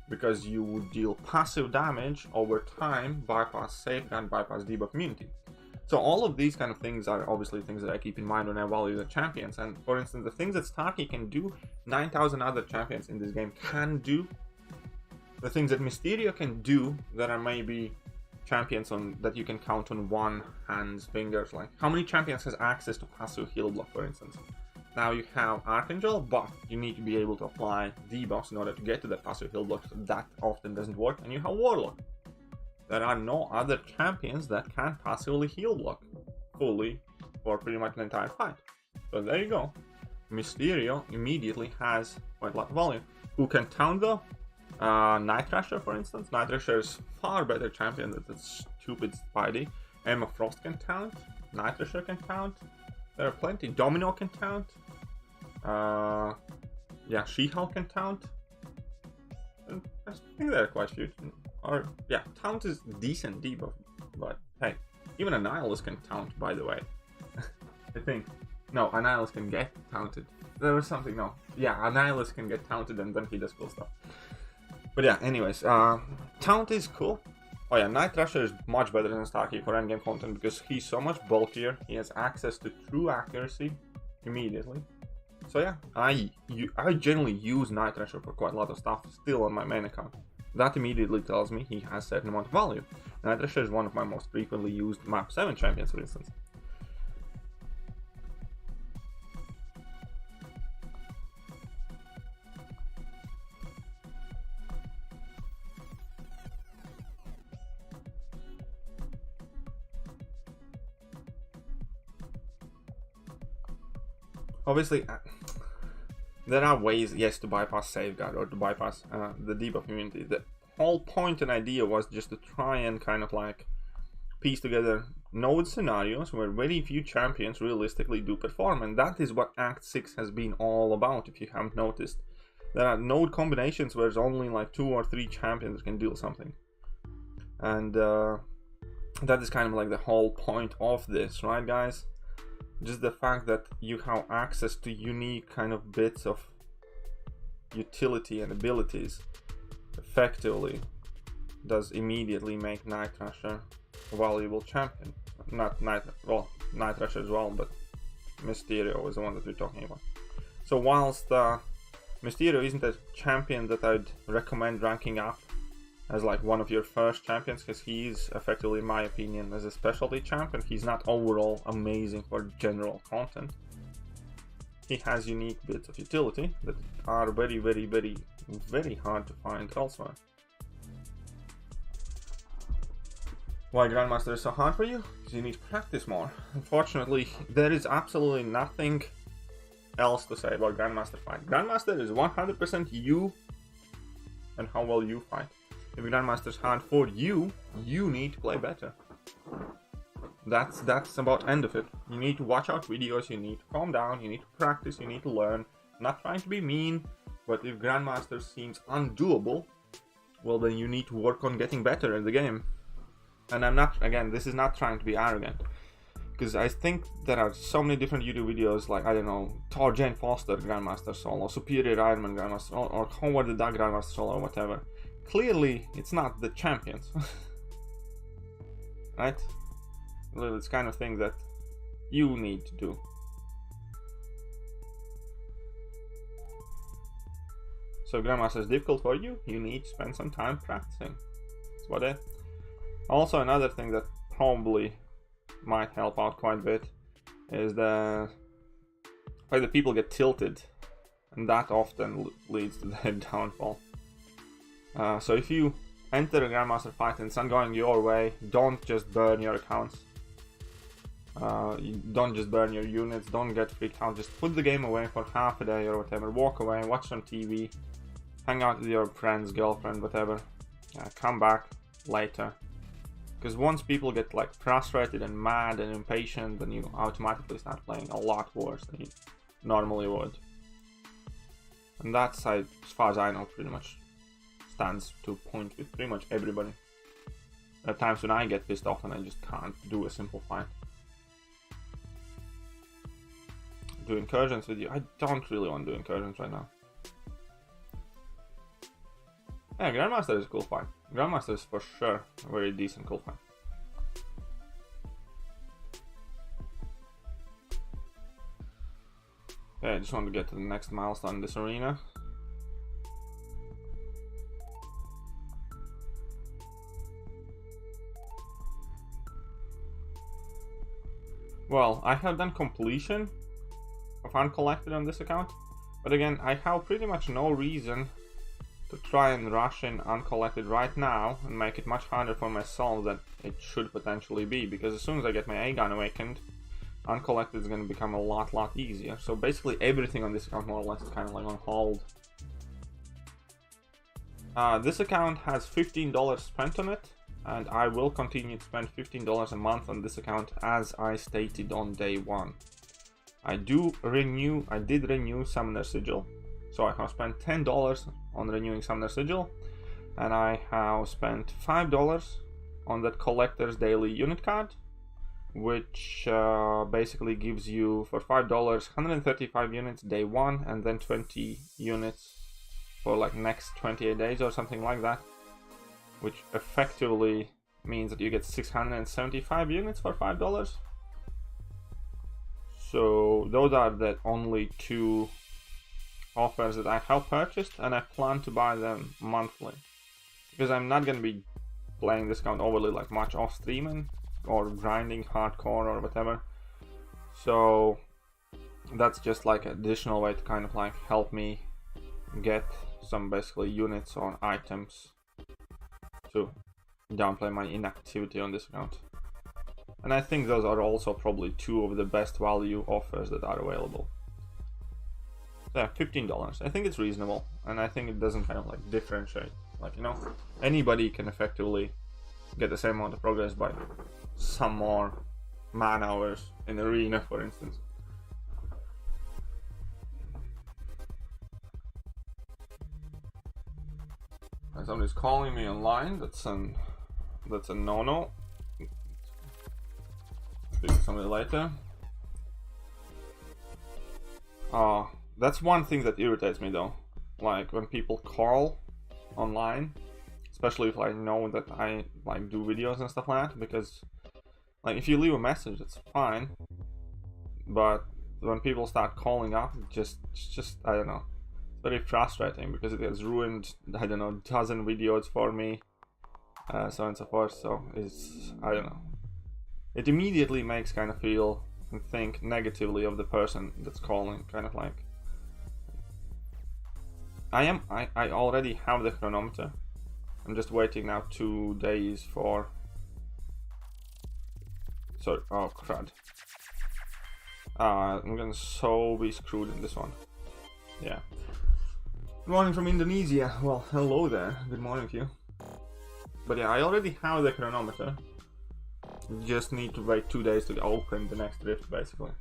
because you would deal passive damage over time, bypass safeguard, bypass debuff immunity. So all of these kind of things are obviously things that I keep in mind when I value the champions. And for instance, the things that Starky can do, 9,000 other champions in this game can do. The things that Mysterio can do, that are maybe champions on that you can count on one hand's fingers. Like, how many champions has access to passive heal block, for instance? Now you have Archangel, but you need to be able to apply debuffs in order to get to that passive heal block, so that often doesn't work. And you have Warlock. There are no other champions that can passively heal block fully for pretty much an entire fight. So there you go. Mysterio immediately has quite a lot of value. Who can taunt though? Night Thrasher, for instance. Night Thrasher is far better champion than that stupid Spidey. Emma Frost can taunt. Night Thrasher can taunt. There are plenty. Domino can taunt. Yeah, She-Hulk can taunt. And I think there are quite a few. Or, yeah, taunt is decent debuff, but hey, Even a Nihilist can taunt, by the way. I think. No, a Nihilist can get taunted. There was something, no. Yeah, a Nihilist can get taunted and then he does cool stuff. But yeah, anyways, taunt is cool. Oh yeah, Night Thrasher is much better than Starkey for endgame content because he's so much bulkier. He has access to true accuracy immediately. So yeah, I generally use Night Thrasher for quite a lot of stuff still on my main account. That immediately tells me he has a certain amount of value. Night Thrasher is one of my most frequently used map 7 champions, for instance. Obviously, there are ways, yes, to bypass Safeguard or to bypass the debuff immunity. The whole point and idea was just to try and kind of like piece together node scenarios where very few champions realistically do perform, and that is what Act 6 has been all about, if you haven't noticed. There are node combinations where there's only like 2 or 3 champions that can do something. And that is kind of like the whole point of this, right guys? Just the fact that you have access to unique kind of bits of utility and abilities effectively does immediately make Night Thrasher a valuable champion. Not Night Thrasher as well, but Mysterio is the one that we're talking about. So whilst Mysterio isn't a champion that I'd recommend ranking up as like one of your first champions, because he's effectively, in my opinion, as a specialty champion, he's not overall amazing for general content. He has unique bits of utility that are very, very, very, very hard to find elsewhere. Why Grandmaster is so hard for you? Because you need to practice more. Unfortunately, there is absolutely nothing else to say about Grandmaster fight. Grandmaster is 100% you and how well you fight. If Grandmaster's hard for you, you need to play better. That's about end of it. You need to watch out videos, you need to calm down, you need to practice, you need to learn. I'm not trying to be mean, but if Grandmaster seems undoable, well then you need to work on getting better in the game. And I'm not, again, this is not trying to be arrogant. Because I think there are so many different YouTube videos like, I don't know, Thor Jane Foster Grandmaster Solo, Superior Iron Man Grandmaster, or Howard the Duck Grandmaster Solo, or whatever. Clearly, it's not the champions. Right? Well, it's kind of thing that you need to do. So Grandmaster is difficult for you, you need to spend some time practicing. That's about it. Also, another thing that probably might help out quite a bit is the fact that people get tilted, and that often leads to their downfall. So if you enter a Grandmaster fight and it's not going your way, don't just burn your accounts. Don't just burn your units, don't get freaked out, just put the game away for half a day or whatever, walk away, watch some TV, hang out with your friends, girlfriend, whatever, come back later. Because once people get like frustrated and mad and impatient, then you automatically start playing a lot worse than you normally would. And that's, as far as I know, pretty much stands to point with pretty much everybody. There are times when I get pissed off and I just can't do a simple fight. Do incursions with you? I don't really want to do incursions right now. Yeah, Grandmaster is a cool fight. Grandmaster is for sure a very decent cool fight. Okay, I just want to get to the next milestone in this arena. Well, I have done completion of Uncollected on this account, but again, I have pretty much no reason to try and rush in Uncollected right now and make it much harder for myself than it should potentially be, because as soon as I get my A-Gun awakened, Uncollected is going to become a lot easier. So basically everything on this account more or less is kind of like on hold. This account has $15 spent on it, and I will continue to spend $15 a month on this account as I stated on day one. I did renew Summoner Sigil, so I have spent $10 on renewing Summoner Sigil, and I have spent $5 on that Collector's Daily Unit card, which basically gives you for $5 135 units day 1 and then 20 units for like next 28 days or something like that, which effectively means that you get 675 units for $5. So those are the only 2 offers that I have purchased, and I plan to buy them monthly because I'm not going to be playing this account overly like much off streaming or grinding hardcore or whatever. So that's just like an additional way to kind of like help me get some basically units on items to downplay my inactivity on this account. And I think those are also probably 2 of the best value offers that are available. So yeah, $15. I think it's reasonable, and I think it doesn't kind of like differentiate. Like, you know, anybody can effectively get the same amount of progress by some more man hours in arena, for instance. And somebody's calling me online. That's a no-no. Speak to somebody later. That's one thing that irritates me though. Like when people call online, especially if I know that I like do videos and stuff like that, because like if you leave a message it's fine, but when people start calling up, just I don't know, it's very frustrating because it has ruined, I don't know, dozen videos for me, so on and so forth. So it's, I don't know, it immediately makes kind of feel and think negatively of the person that's calling. Kind of like I already have the chronometer. I'm just waiting now 2 days for, sorry, oh crud. I'm gonna so be screwed in this one. Yeah. Good morning from Indonesia. Well, hello there. Good morning to you. But yeah, I already have the chronometer. Just need to wait 2 days to open the next rift, basically.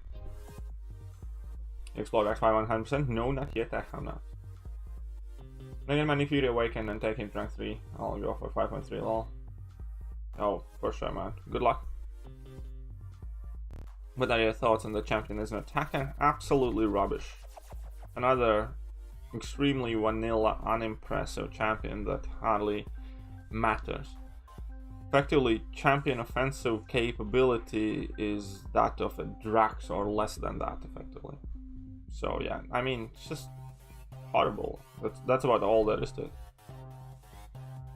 Explode X5 100%? No, not yet, I have not. Again, man, if you awaken and take him to rank 3, I'll go for 5.3 lol. Oh, for sure, man. Good luck. What are your thoughts on the champion as an attacker? Absolutely rubbish. Another extremely vanilla, unimpressive champion that hardly matters. Effectively, champion offensive capability is that of a Drax or less than that, effectively. So yeah, I mean, it's just horrible. That's about all there is to it.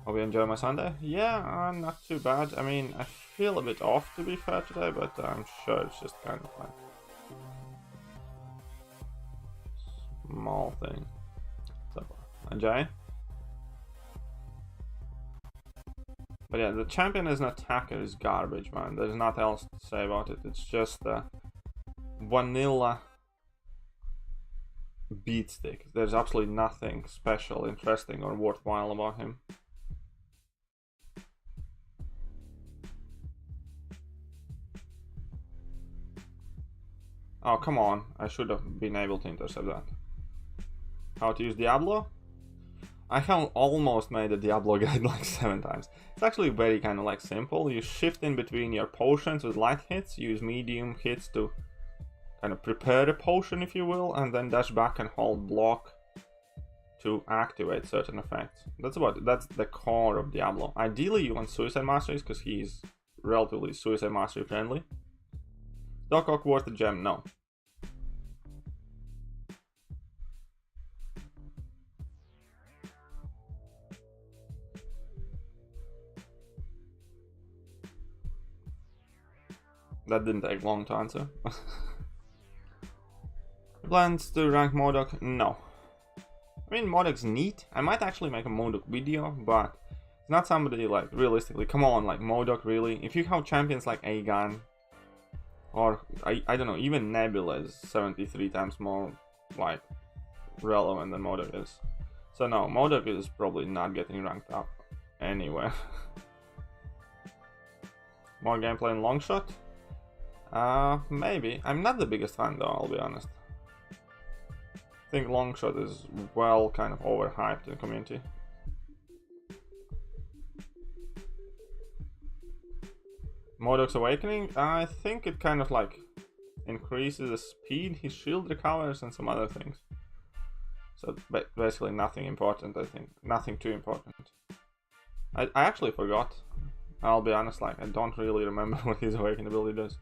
Hope you enjoy my Sunday. Yeah, not too bad. I mean, I feel a bit off to be fair today, but I'm sure it's just kind of like small thing. So, enjoy. But yeah, the champion as an attacker is garbage, man. There's nothing else to say about it. It's just a vanilla beat stick. There's absolutely nothing special, interesting, or worthwhile about him. Oh, come on. I should have been able to intercept that. How to use Diablo? I have almost made the Diablo guide like 7 times. It's actually very kind of like simple. You shift in between your potions with light hits, use medium hits to kind of prepare a potion, if you will, and then dash back and hold block to activate certain effects. That's the core of Diablo. Ideally you want Suicide Masteries because he's relatively Suicide Mastery friendly. Doc worth a gem? No. That didn't take long to answer. Plans to rank MCOC? No. I mean, MCOC's neat. I might actually make a MCOC video, but it's not somebody like, realistically, come on, like MCOC really. If you have champions like Aegon, or I don't know, even Nebula is 73 times more like relevant than MCOC is. So no, MCOC is probably not getting ranked up anywhere. More gameplay in Longshot? Maybe. I'm not the biggest fan though, I'll be honest. I think Longshot is well kind of overhyped in the community. Modok's Awakening, I think it kind of like increases the speed his shield recovers and some other things. So basically nothing important, I think. Nothing too important. I actually forgot. I'll be honest, like I don't really remember what his Awakening ability does.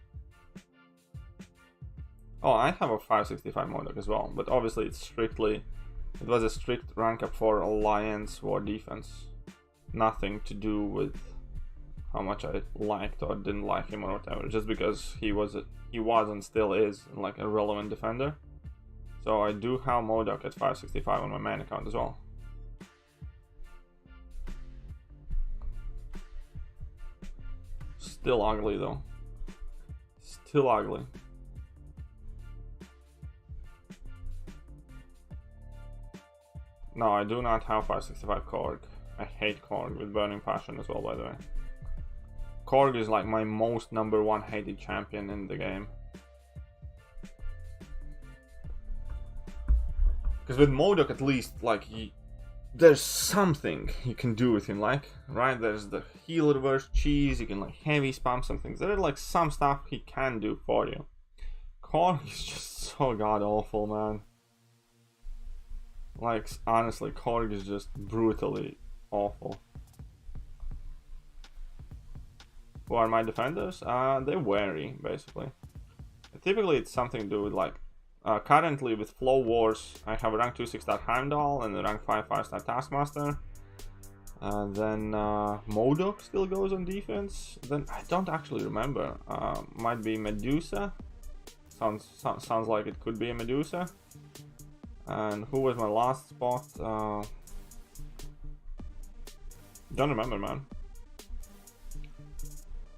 Oh, I have a 565 Modok as well, but obviously it's strictly... It was a strict rank up for Alliance War Defense. Nothing to do with how much I liked or didn't like him or whatever, just because he was and still is like a relevant defender. So I do have Modok at 565 on my main account as well. Still ugly though. Still ugly. No, I do not have 565 Korg. I hate Korg with burning passion as well, by the way. Korg is like my most #1 hated champion in the game. Because with Modok at least, like, there's something you can do with him, like, right? There's the heal reverse cheese, you can like heavy spam some things. There are like some stuff he can do for you. Korg is just so god awful, man. Like, honestly, Korg is just brutally awful. Who are my defenders? They vary, basically. Typically, it's something to do with, like, currently with Flow Wars, I have a rank 2 6-star Heimdall and a rank 5 5-star Taskmaster. Then Modok still goes on defense. Then I don't actually remember. Might be Medusa. Sounds like it could be a Medusa. And who was my last spot? Don't remember, man.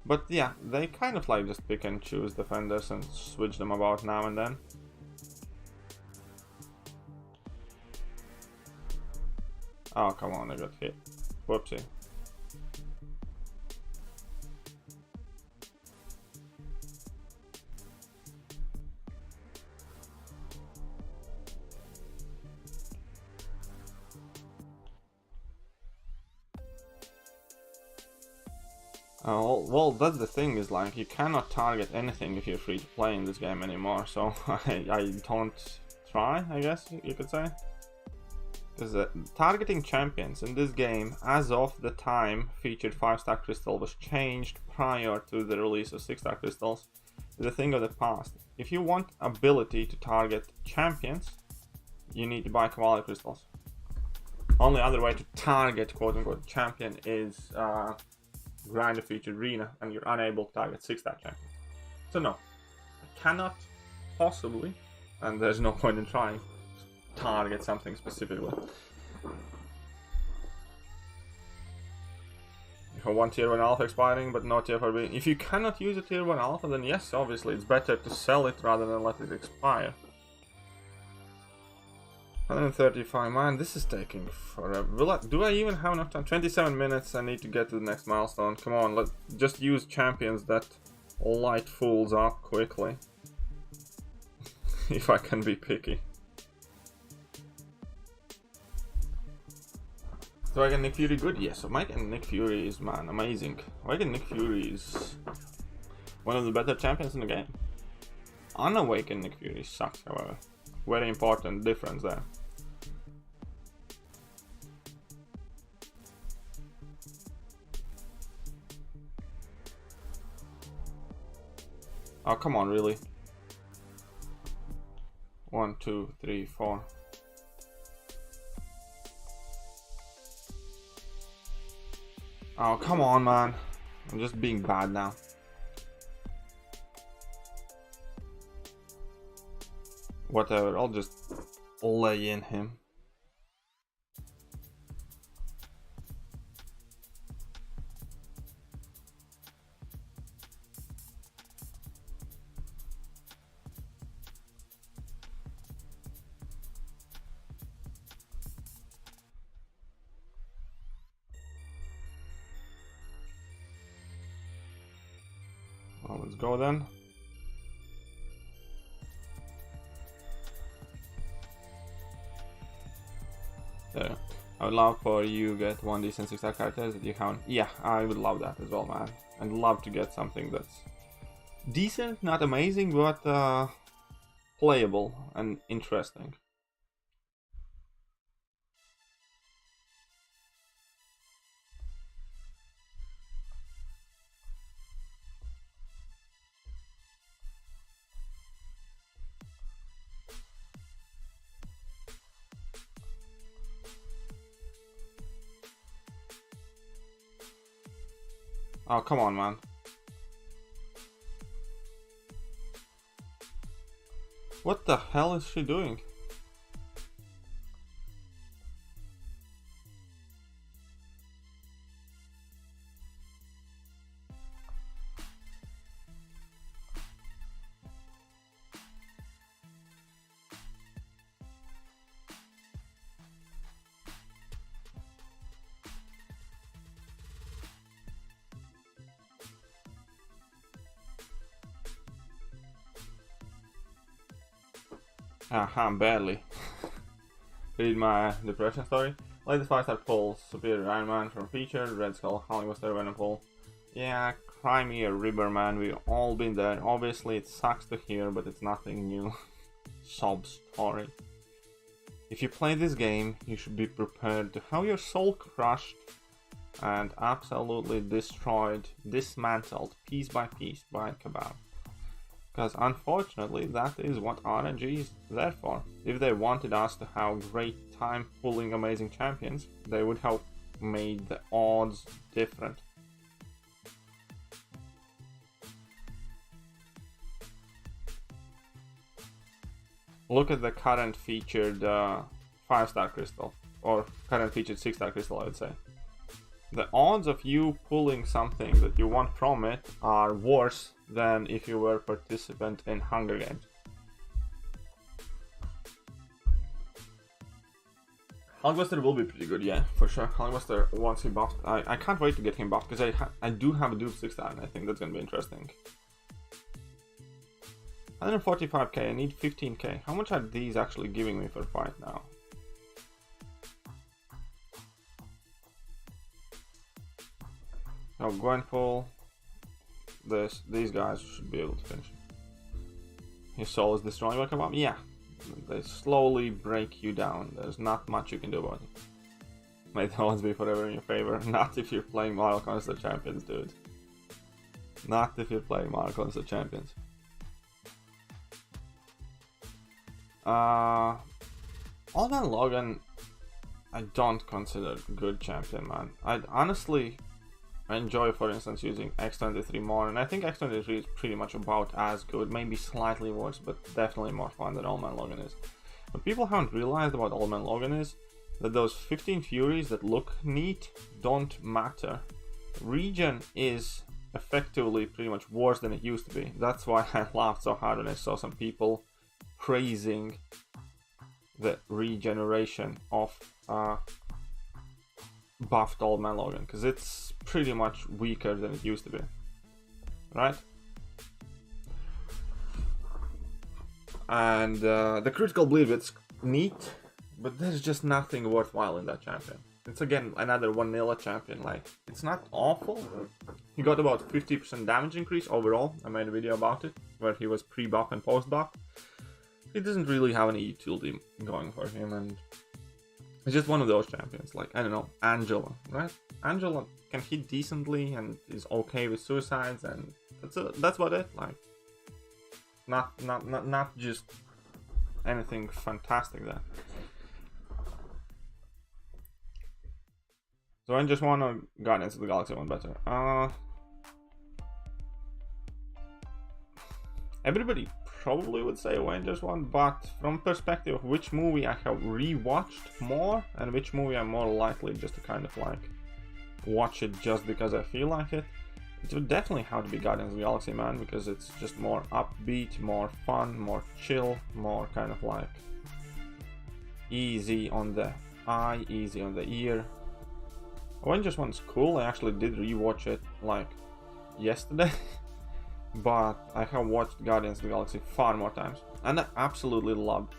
But yeah, they kind of like just pick and choose defenders and switch them about now and then. Oh, come on, I got hit. Whoopsie. Well, that's the thing, is like you cannot target anything if you're free to play in this game anymore, so I don't try, I guess you could say. Because targeting champions in this game, as of the time featured 5-star crystal was changed prior to the release of 6-star crystals, is a thing of the past. If you want ability to target champions, you need to buy Cavalry crystals. Only other way to target quote-unquote champion is grind a featured arena, and you're unable to target 6-star champions. So no, I cannot possibly, and there's no point in trying, target something specifically. If I want tier 1 alpha expiring but no tier 4 being, if you cannot use a tier 1 alpha, then yes, obviously it's better to sell it rather than let it expire. 135, man, this is taking forever. Do I even have enough time? 27 minutes, I need to get to the next milestone. Come on, let's just use champions that light fools up quickly. If I can be picky. Do I get Nick Fury good? Yes, Awakened Nick Fury is, man, amazing. Awakened Nick Fury is one of the better champions in the game. Unawakened Nick Fury sucks, however. Very important difference there. Oh, come on, really? 1, 2, 3, 4. Oh, come on, man. I'm just being bad now. Whatever, I'll just lay in him. Well, let's go then. There. I would love for you get one decent 6-star characters that you haven't. Yeah, I would love that as well, man. I'd love to get something that's decent, not amazing, but playable and interesting. Oh, come on, man. What the hell is she doing? Barely. Read my depression story. Latest 5-star pull, Superior Iron Man from Featured, Red Skull, Hollywood Venom pull. Yeah, cry me a ribber, man, we've all been there. Obviously it sucks to hear, but it's nothing new. Sob story. If you play this game, you should be prepared to have your soul crushed and absolutely destroyed, dismantled, piece by piece by Kebab. Because unfortunately, that is what RNG is there for. If they wanted us to have great time pulling amazing champions, they would have made the odds different. Look at the current featured 5-star crystal, or current featured 6-star crystal, I would say. The odds of you pulling something that you want from it are worse than if you were a participant in Hunger Games. Hulkbuster will be pretty good, yeah, for sure. Hulkbuster, once he buffed, I can't wait to get him buffed, because I do have a dupe 6-star, and I think that's going to be interesting. 145k, I need 15k. How much are these actually giving me for fight now? Oh, Gwenpool. These guys should be able to finish. His soul is destroyed by Kebab? Yeah. They slowly break you down. There's not much you can do about it. May the odds be forever in your favor. Not if you're playing Marvel Console Champions, dude. Not if you're playing Marvel Console Champions. Old Man Logan, I don't consider good champion, man. I honestly enjoy, for instance, using X23 more, and I think X23 is pretty much about as good, maybe slightly worse, but definitely more fun than Old Man Logan is. What people haven't realized about Old Man Logan is that those 15 Furies that look neat don't matter. Regen is effectively pretty much worse than it used to be. That's why I laughed so hard when I saw some people praising the regeneration of buffed Old Man Logan, because it's pretty much weaker than it used to be, right? And the critical bleed, it's neat, but there's just nothing worthwhile in that champion. It's again another vanilla champion. Like, it's not awful. He got about 50% damage increase overall. I made a video about it where he was pre-buff and post-buff. He doesn't really have any utility going for him, and it's just one of those champions. Like, I don't know, Angela, right? Angela can hit decently and is okay with suicides, and that's about it. Like, not just anything fantastic there. So I just want to Guardians of the Galaxy one better. Everybody probably would say Avengers one, but from perspective of which movie I have rewatched more and which movie I'm more likely just to kind of like watch it just because I feel like it, it would definitely have to be Guardians of the Galaxy, man, because it's just more upbeat, more fun, more chill, more kind of like easy on the eye, easy on the ear. Avengers one's cool. I actually did rewatch it like yesterday. But I have watched Guardians of the Galaxy far more times, and I absolutely loved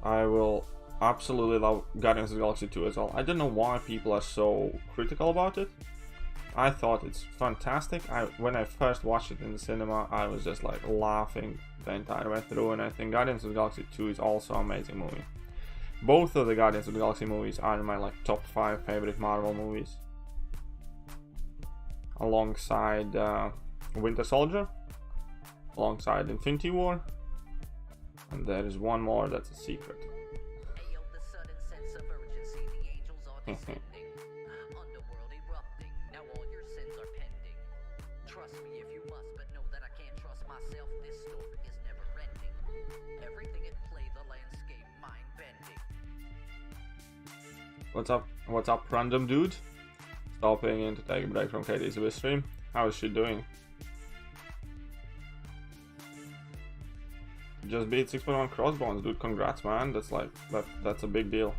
I will absolutely love Guardians of the Galaxy 2 as well. I don't know why people are so critical about it. I thought it's fantastic. When I first watched it in the cinema, I was just like laughing the entire way through, and I think Guardians of the Galaxy 2 is also an amazing movie. Both of the Guardians of the Galaxy movies are in my like top 5 favorite Marvel movies, alongside Winter Soldier, alongside Infinity War, and there is one more that's a secret. What's up, random dude? Stopping in to take a break from Katie's stream. How is she doing? Just beat 6.1 crossbones, dude. Congrats, man. That's like that's a big deal.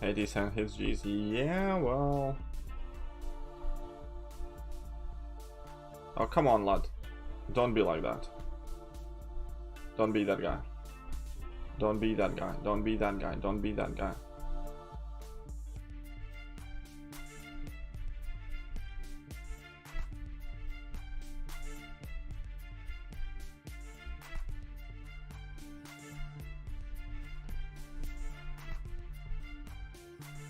80% hits GC. Yeah, well. Oh, come on, lad. Don't be like that. Don't be that guy. Don't be that guy. Don't be that guy. Don't be that guy.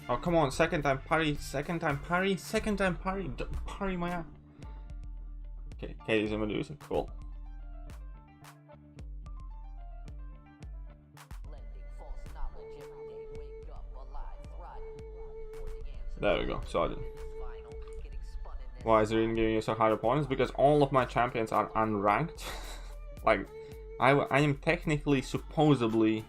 Oh, come on. Second time parry. Second time parry. Second time parry. Parry my ass. Okay, Katie's a Medusa. Cool. There we go, sorted. Why is Reading giving you so hard opponents? Because all of my champions are unranked. Like, I am technically, supposedly,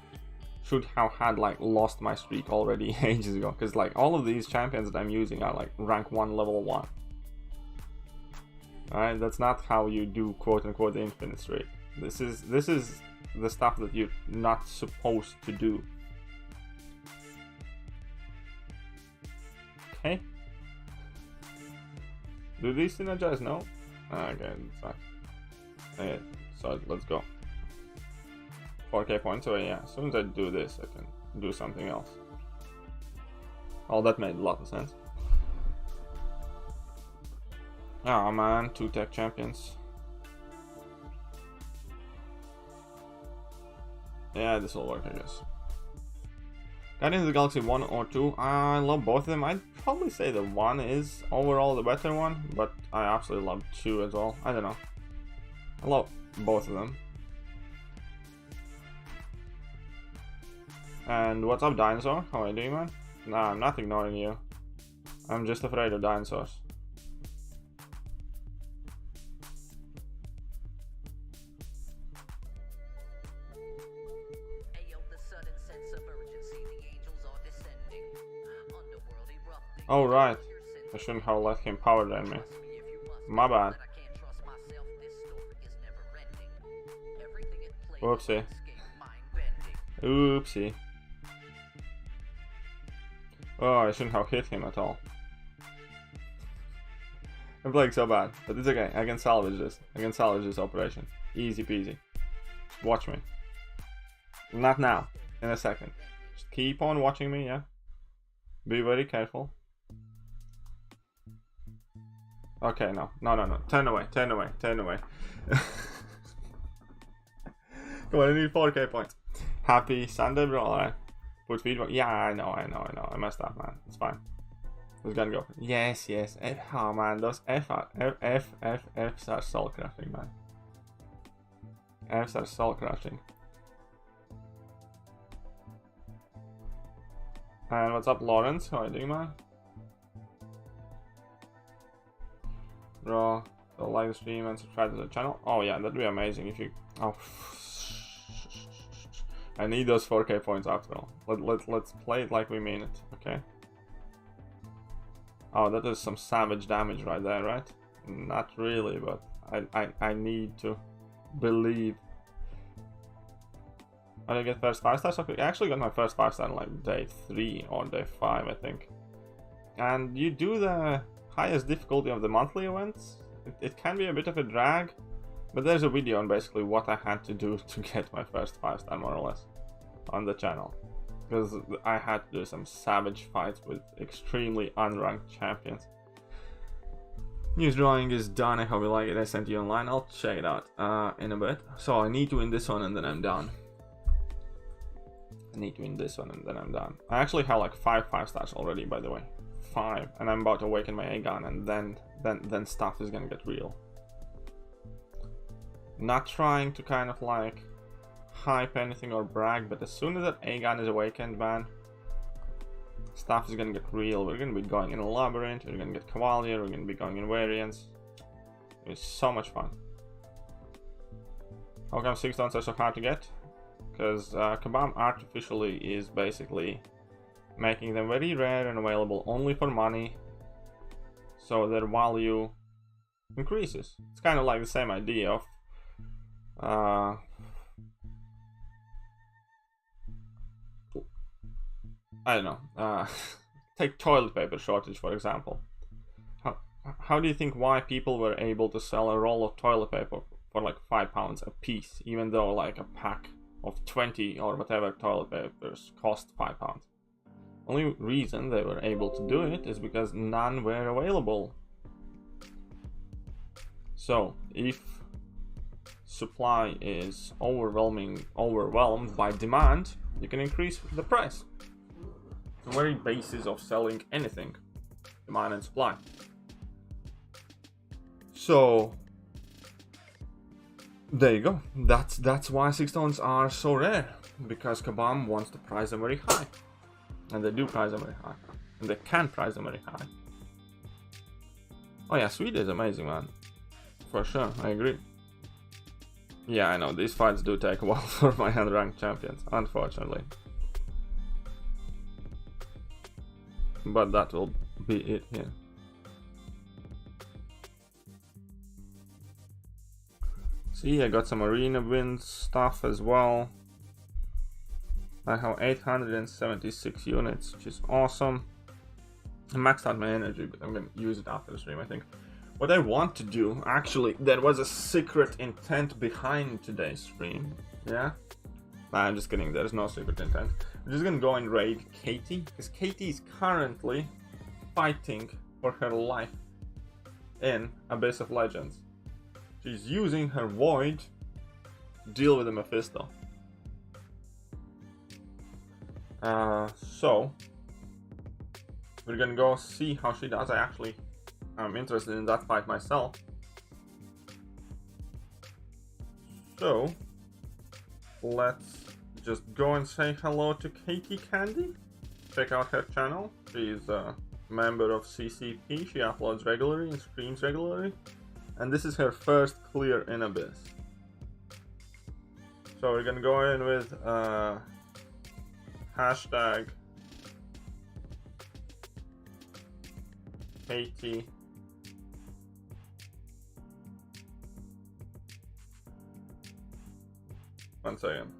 should have had, like, lost my streak already ages ago. Because, like, all of these champions that I'm using are, like, rank 1, level 1. Alright, that's not how you do quote-unquote the infinite streak. This is the stuff that you're not supposed to do. Okay. Do these synergize? No? Okay, sucks. Okay, so let's go. 4k points away, yeah. As soon as I do this, I can do something else. Oh, that made a lot of sense. Oh man, 2 tech champions. Yeah, this will work, I guess. Guardians of the Galaxy 1 or 2, I love both of them. I'd probably say the 1 is overall the better one, but I absolutely love 2 as well. I don't know. I love both of them. And what's up, Dinosaur? How are you doing, man? Nah, I'm not ignoring you. I'm just afraid of dinosaurs. Oh right, I shouldn't have let him power drain me. My bad. Oopsie. Oopsie. Oh, I shouldn't have hit him at all. I'm playing so bad, but it's okay. I can salvage this. I can salvage this operation. Easy peasy. Just watch me. Not now. In a second. Just keep on watching me, yeah? Be very careful. Okay, no. Turn away. Come on, I need 4k points. Happy Sunday, bro. Alright. Put feedback. Yeah, I know. I messed up, man. It's fine. Who's gonna go? Yes. Oh, man. Those Fs are soul crushing, man. Fs are soul crushing. And what's up, Lawrence? How are you doing, man? Bro, so like the stream and subscribe to the channel. Oh yeah, that'd be amazing if you. Oh, I need those 4k points after all. Let's play it like we mean it, okay? Oh, that is some savage damage right there, right? Not really, but I need to believe. I did get first 5 stars. Okay, I actually got my first 5 star in like day 3 or day 5, I think. And you do the highest difficulty of the monthly events. It can be a bit of a drag, But there's a video on basically what I had to do to get my first 5-star more or less on the channel. Because I had to do some savage fights with extremely unranked champions. News drawing is done. I hope you like it. I sent you online. I'll check it out in a bit. So I need to win this one and then I'm done. I need to win this one and then I'm done. I actually have like 5 stars already, by the way. 5. And I'm about to awaken my A-gun, and then stuff is gonna get real. Not trying to kind of like hype anything or brag, but as soon as that A-gun is awakened, man, stuff is gonna get real. We're gonna be going in a labyrinth, we're gonna get Cavalier, we're gonna be going in variants. It's so much fun. How come 6 stones are so hard to get? Because Kabam artificially is basically making them very rare and available only for money, so their value increases. It's kind of like the same idea of I don't know, take toilet paper shortage for example. How do you think why people were able to sell a roll of toilet paper for like £5 a piece, even though like a pack of 20 or whatever toilet papers cost £5? Only reason they were able to do it is because none were available. So if supply is overwhelmed by demand, you can increase the price. The very basis of selling anything, demand and supply. So there you go. That's why 6 stones are so rare, because Kabam wants to price them very high, and they do price them very high, and they can price them very high. Oh yeah, Swede is amazing, man. For sure, I agree. Yeah, I know, these fights do take a while for my unranked champions, unfortunately. But that will be it here. See, I got some arena wins stuff as well. I have 876 units, which is awesome. I maxed out my energy, but I'm gonna use it after the stream, I think. What I want to do, actually, there was a secret intent behind today's stream. Yeah? Nah, I'm just kidding, there's no secret intent. I'm just gonna go and raid Katie, because Katie is currently fighting for her life in Abyss of Legends. She's using her Void to deal with the Mephisto. So we're gonna go see how she does. I'm interested in that fight myself. So let's just go and say hello to Katie Candy. Check out her channel. She's a member of CCP. She uploads regularly and streams regularly. And this is her first clear in Abyss. So we're gonna go in with hashtag Katie . One second.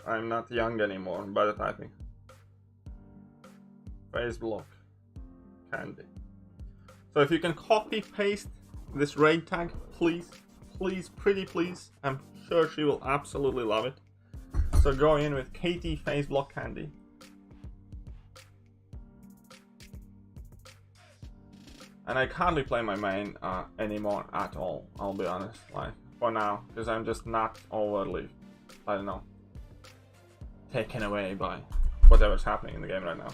I'm not young anymore by the typing. Facebook Candy. So if you can copy paste this raid tag, please, pretty please. I'm sure she will absolutely love it. So go in with Katie Facebook Candy. And I hardly play my main anymore at all, I'll be honest, like, for now, because I'm just not overly, I don't know, taken away by whatever's happening in the game right now.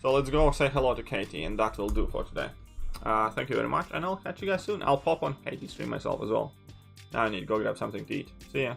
So let's go say hello to Katie, and that will do for today. Thank you very much, and I'll catch you guys soon. I'll pop on Katie's stream myself as well. Now I need to go grab something to eat. See ya.